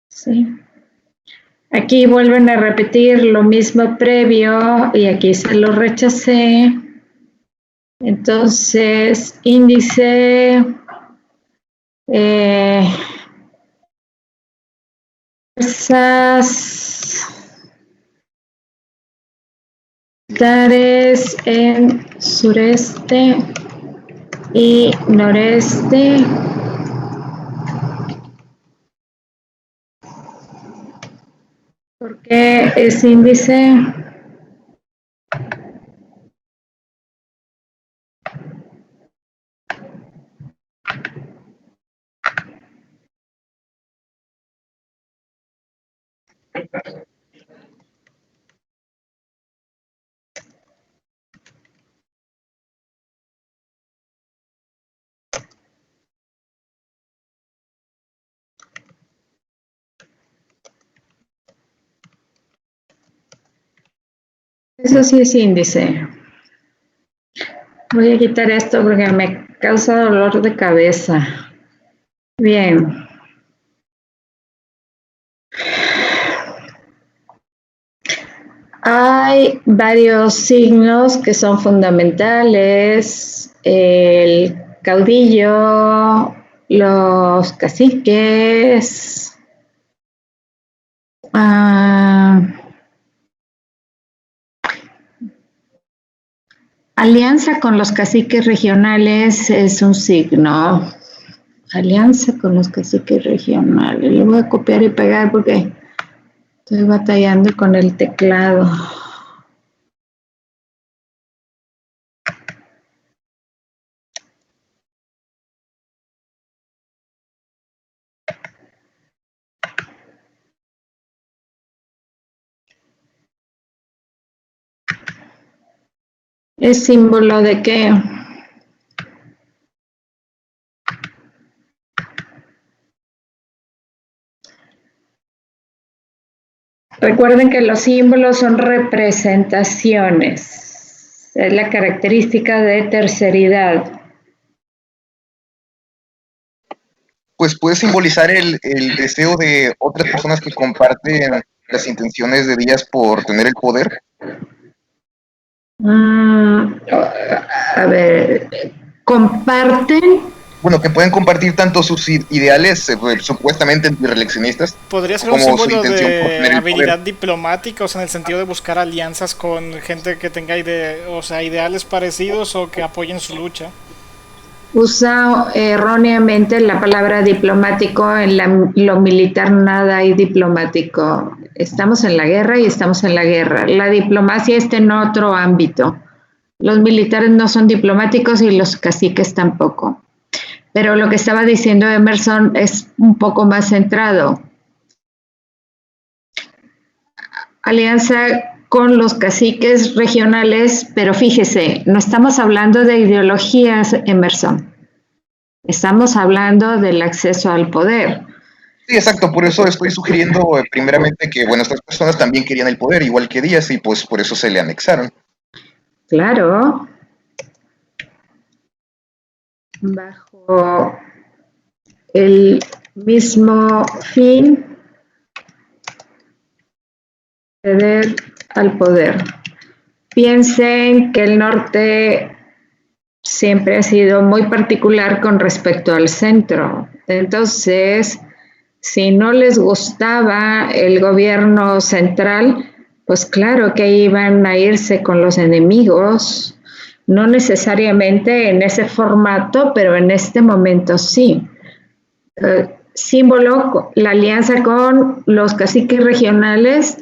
Sí. Aquí vuelven a repetir lo mismo previo y aquí se lo rechacé. Entonces, índice fuerzas militares en sureste y noreste. ¿Por qué es índice? Eso sí es índice. Voy a quitar esto porque me causa dolor de cabeza. Bien. Hay varios signos que son fundamentales. El caudillo, los caciques, alianza con los caciques regionales es un signo. Alianza con los caciques regionales. Lo voy a copiar y pegar porque estoy batallando con el teclado. ¿Es símbolo de qué? Recuerden que los símbolos son representaciones. Es la característica de terceridad. Pues puede simbolizar el deseo de otras personas que comparten las intenciones de Díaz por tener el poder. A ver, comparten. Bueno, que pueden compartir tanto sus ideales supuestamente antirreeleccionistas Podría ser un como su símbolo intención por de tener el habilidad poder. diplomática, o sea, en el sentido de buscar alianzas con gente que tenga ideales parecidos o que apoyen su lucha. Usa erróneamente la palabra diplomático. En lo militar nada hay diplomático. Estamos en la guerra y estamos en la guerra. La diplomacia está en otro ámbito. Los militares no son diplomáticos y los caciques tampoco. Pero lo que estaba diciendo Emerson es un poco más centrado. Alianza con los caciques regionales, pero fíjese, no estamos hablando de ideologías, Emerson. Estamos hablando del acceso al poder. Sí, exacto, por eso estoy sugiriendo primeramente que, bueno, estas personas también querían el poder, igual que Díaz, y pues por eso se le anexaron. Claro. Bajo el mismo fin, acceder al poder. Piensen que el norte siempre ha sido muy particular con respecto al centro. Entonces, si no les gustaba el gobierno central, pues claro que iban a irse con los enemigos, no necesariamente en ese formato, pero en este momento sí. Símbolo, la alianza con los caciques regionales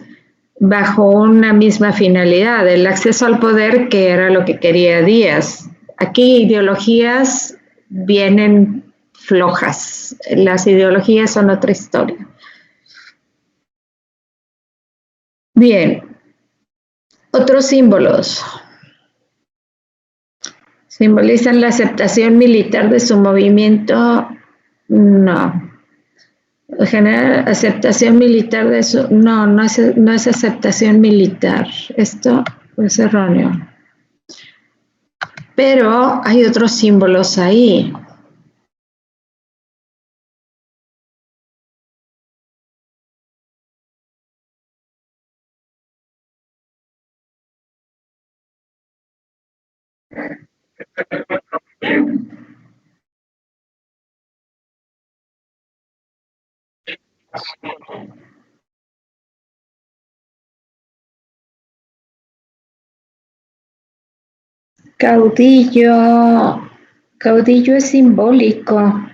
bajo una misma finalidad, el acceso al poder, que era lo que quería Díaz. Aquí ideologías vienen flojas, las ideologías son otra historia. Bien, otros símbolos. ¿Simbolizan la aceptación militar de su movimiento? No. En general, aceptación militar de su... No es aceptación militar. Esto es erróneo. Pero hay otros símbolos ahí. Caudillo es simbólico.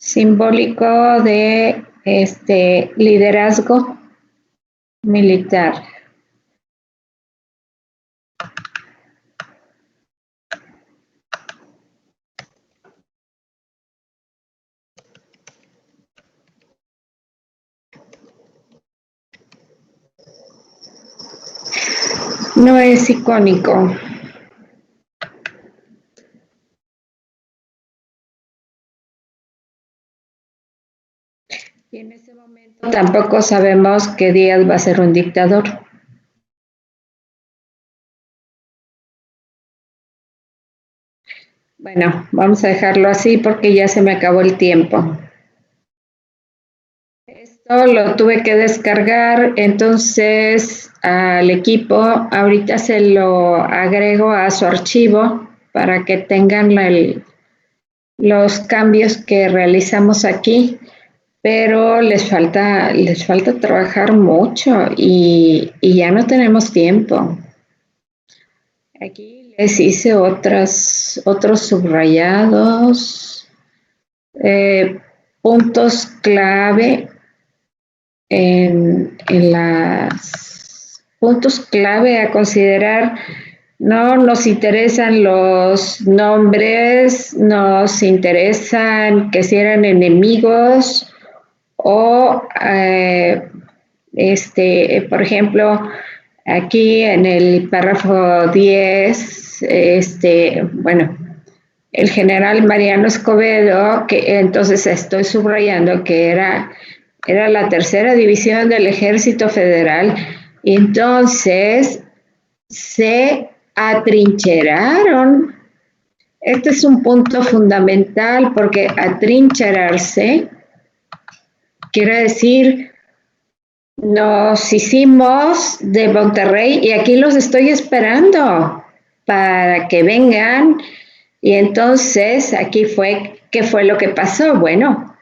simbólico de liderazgo militar. No es icónico. Y en ese momento tampoco sabemos que Díaz va a ser un dictador. Bueno, vamos a dejarlo así porque ya se me acabó el tiempo. Esto lo tuve que descargar, entonces al equipo ahorita se lo agrego a su archivo para que tengan los cambios que realizamos aquí, pero les falta trabajar mucho y ya no tenemos tiempo. Aquí les hice otros subrayados, puntos clave en las puntos clave a considerar. No nos interesan los nombres, nos interesan que si eran enemigos o, por ejemplo, aquí en el párrafo 10, bueno, el general Mariano Escobedo, que entonces estoy subrayando que era la tercera división del Ejército Federal, y entonces se atrincheraron. Este es un punto fundamental porque atrincherarse quiere decir nos hicimos de Monterrey y aquí los estoy esperando para que vengan. Y entonces aquí ¿qué fue lo que pasó? Bueno,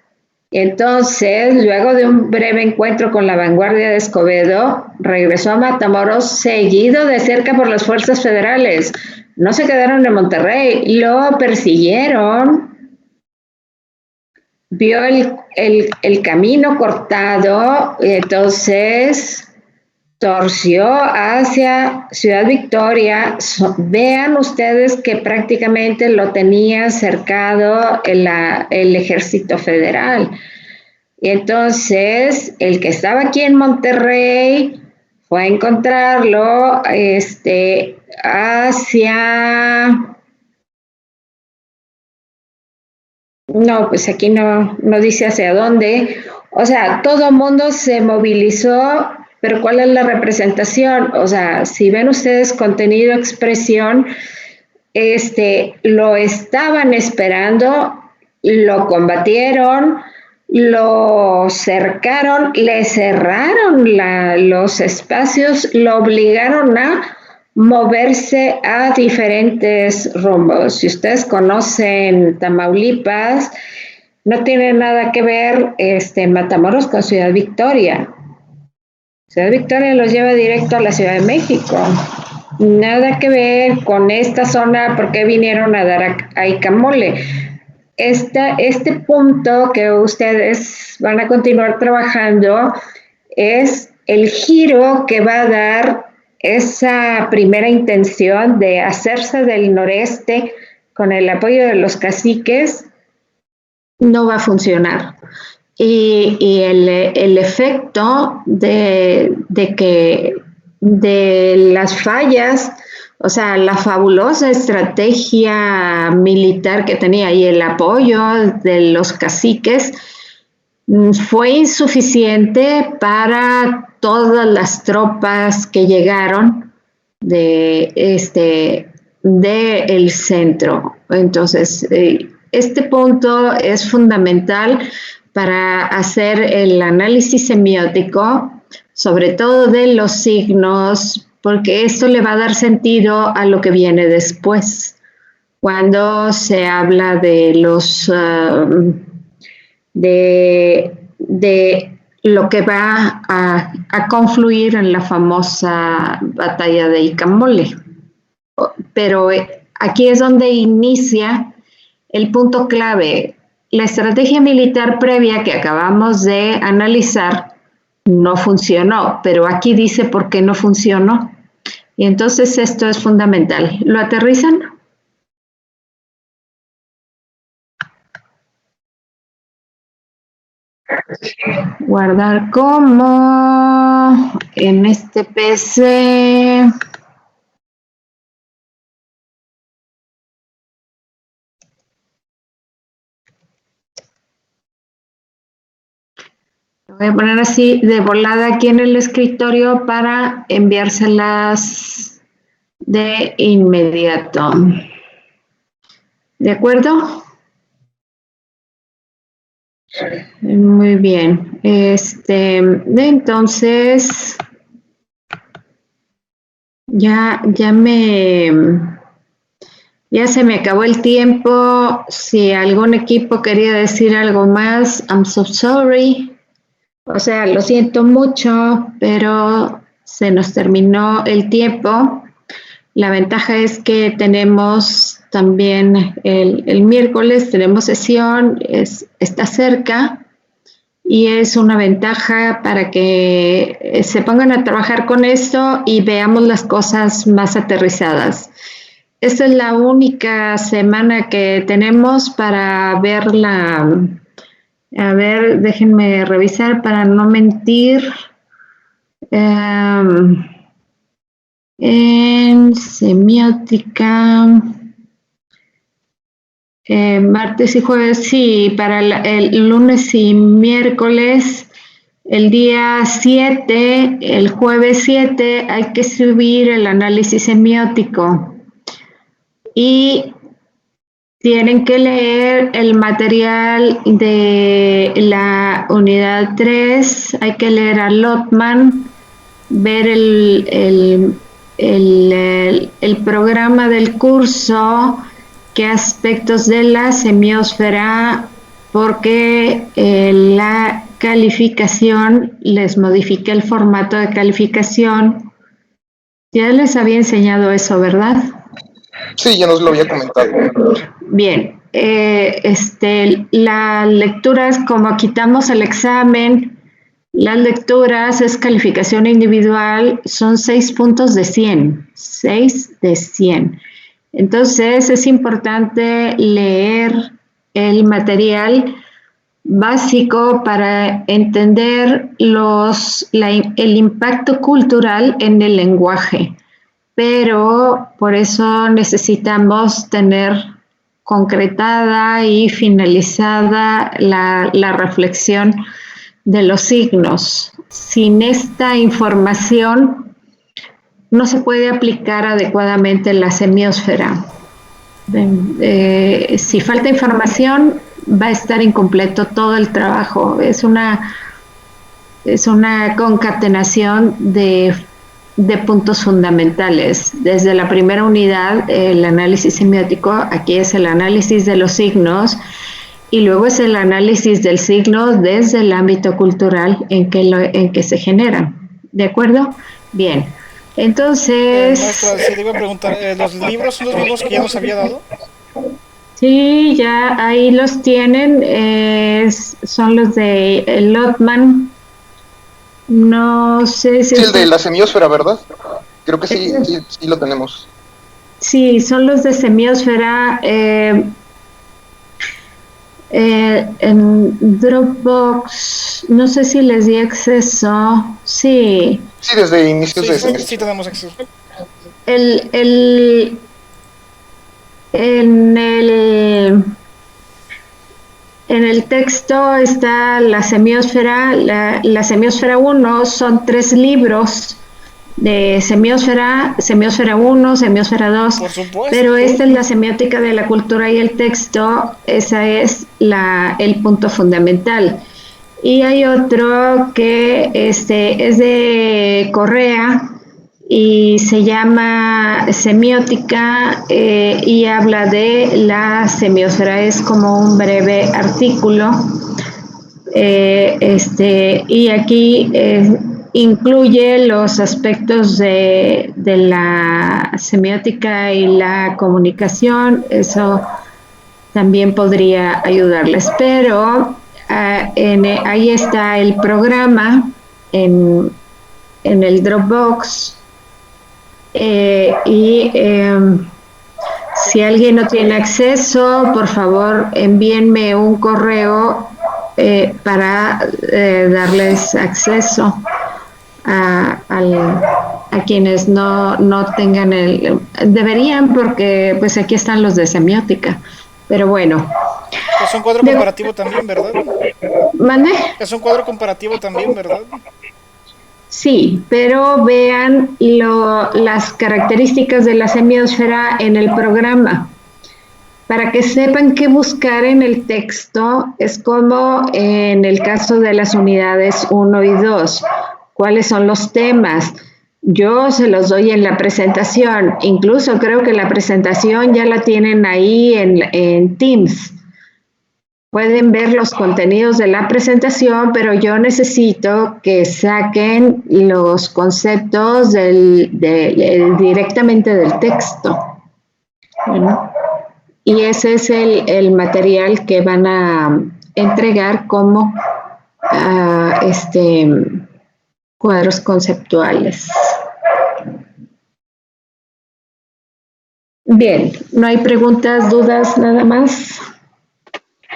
entonces luego de un breve encuentro con la vanguardia de Escobedo, regresó a Matamoros seguido de cerca por las fuerzas federales. No se quedaron en Monterrey, lo persiguieron, vio el camino cortado, y entonces torció hacia Ciudad Victoria. Vean ustedes que prácticamente lo tenía cercado el Ejército Federal. Y entonces el que estaba aquí en Monterrey fue a encontrarlo hacia... No, pues aquí no dice hacia dónde. O sea, todo el mundo se movilizó. Pero ¿cuál es la representación? O sea, si ven ustedes contenido, expresión, lo estaban esperando, lo combatieron, lo cercaron, le cerraron los espacios, lo obligaron a moverse a diferentes rumbos. Si ustedes conocen Tamaulipas, no tiene nada que ver Matamoros con Ciudad Victoria. Ciudad Victoria los lleva directo a la Ciudad de México. Nada que ver con esta zona, porque vinieron a dar a Icamole. Este punto que ustedes van a continuar trabajando es el giro que va a dar esa primera intención de hacerse del noreste con el apoyo de los caciques. No va a funcionar. Y el efecto de las fallas, o sea, la fabulosa estrategia militar que tenía y el apoyo de los caciques fue insuficiente para todas las tropas que llegaron del centro. Entonces, este punto es fundamental para hacer el análisis semiótico, sobre todo de los signos, porque esto le va a dar sentido a lo que viene después. Cuando se habla de los de lo que va a confluir en la famosa batalla de Icamole. Pero aquí es donde inicia el punto clave. la estrategia militar previa que acabamos de analizar no funcionó, pero aquí dice por qué no funcionó. Y entonces esto es fundamental. ¿Lo aterrizan? Guardar como en este PC. Lo voy a poner así de volada aquí en el escritorio para enviárselas de inmediato. ¿De acuerdo? Muy bien. Entonces, ya se me acabó el tiempo. Si algún equipo quería decir algo más, I'm so sorry. O sea, lo siento mucho, pero se nos terminó el tiempo. La ventaja es que tenemos también el miércoles, tenemos sesión, está cerca y es una ventaja para que se pongan a trabajar con esto y veamos las cosas más aterrizadas. Esta es la única semana que tenemos para verla. A ver, déjenme revisar para no mentir. En semiótica, martes y jueves, sí, para el lunes y miércoles, el día 7, el jueves 7, hay que subir el análisis semiótico. Y tienen que leer el material de la unidad 3, hay que leer a Lotman, ver el programa del curso, qué aspectos de la semiósfera, porque la calificación les modifica el formato de calificación. Ya les había enseñado eso, ¿verdad? Sí, ya nos lo había comentado. Bien, las lecturas, como quitamos el examen, las lecturas es calificación individual, son 6 puntos de 100, 6 de 100. Entonces es importante leer el material básico para entender el impacto cultural en el lenguaje. Pero por eso necesitamos tener concretada y finalizada la reflexión de los signos. Sin esta información no se puede aplicar adecuadamente la semiósfera. Si falta información, va a estar incompleto todo el trabajo. Es una concatenación de puntos fundamentales. Desde la primera unidad, el análisis semiótico, aquí es el análisis de los signos, y luego es el análisis del signo desde el ámbito cultural en que se generan. ¿De acuerdo? Bien. Entonces... maestra, sí, le iba a preguntar, ¿los libros son los mismos que ya nos había dado? Sí, ya ahí los tienen, son los de Lotman. No sé si... Sí, el de la semiósfera, ¿verdad? Creo que sí lo tenemos. Sí, son los de semiósfera. En Dropbox, no sé si les di acceso. Sí. Sí, desde inicios de semestre. Sí, tenemos acceso. En el texto está la semiósfera. La semiósfera 1 son 3 libros de semiósfera 1, semiósfera 2, Por supuesto. pero esta es la semiótica de la cultura y el texto, esa es el punto fundamental. Y hay otro que es de Correa y se llama Semiótica y habla de la semiósfera, es como un breve artículo, y aquí incluye los aspectos de la semiótica y la comunicación. Eso también podría ayudarles. Pero ahí está el programa en el Dropbox. Si alguien no tiene acceso, por favor envíenme un correo para darles acceso a quienes no tengan deberían, porque pues aquí están los de semiótica, pero bueno. Es un cuadro comparativo también, ¿verdad? ¿Mande? Es un cuadro comparativo también, ¿verdad? Sí, pero vean las características de la semiósfera en el programa. Para que sepan qué buscar en el texto, es como en el caso de las unidades 1 y 2. ¿Cuáles son los temas? Yo se los doy en la presentación. Incluso creo que la presentación ya la tienen ahí en Teams. Pueden ver los contenidos de la presentación, pero yo necesito que saquen los conceptos directamente del texto. Bueno, y ese es el material que van a entregar como cuadros conceptuales. Bien, ¿no hay preguntas, dudas, nada más?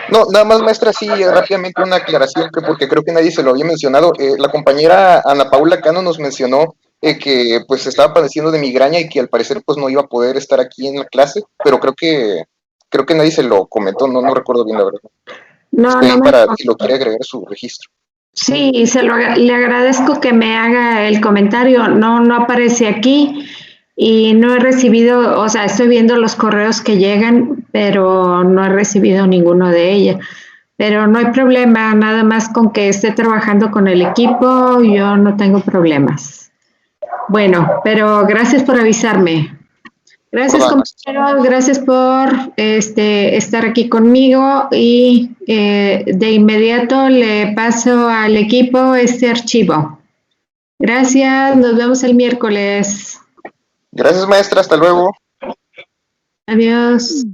No, nada más, maestra, sí, rápidamente una aclaración, porque creo que nadie se lo había mencionado. La compañera Ana Paula Cano nos mencionó que pues estaba padeciendo de migraña y que al parecer pues no iba a poder estar aquí en la clase, pero creo que nadie se lo comentó, no recuerdo bien la verdad. No para si lo quiere agregar a su registro. Sí, le agradezco que me haga el comentario. No aparece aquí y no he recibido, o sea, estoy viendo los correos que llegan, pero no he recibido ninguno de ellos. Pero no hay problema, nada más con que esté trabajando con el equipo, yo no tengo problemas. Bueno, pero gracias por avisarme. Gracias, compañeros, gracias por estar aquí conmigo y de inmediato le paso al equipo este archivo. Gracias, nos vemos el miércoles. Gracias, maestra, hasta luego. Adiós.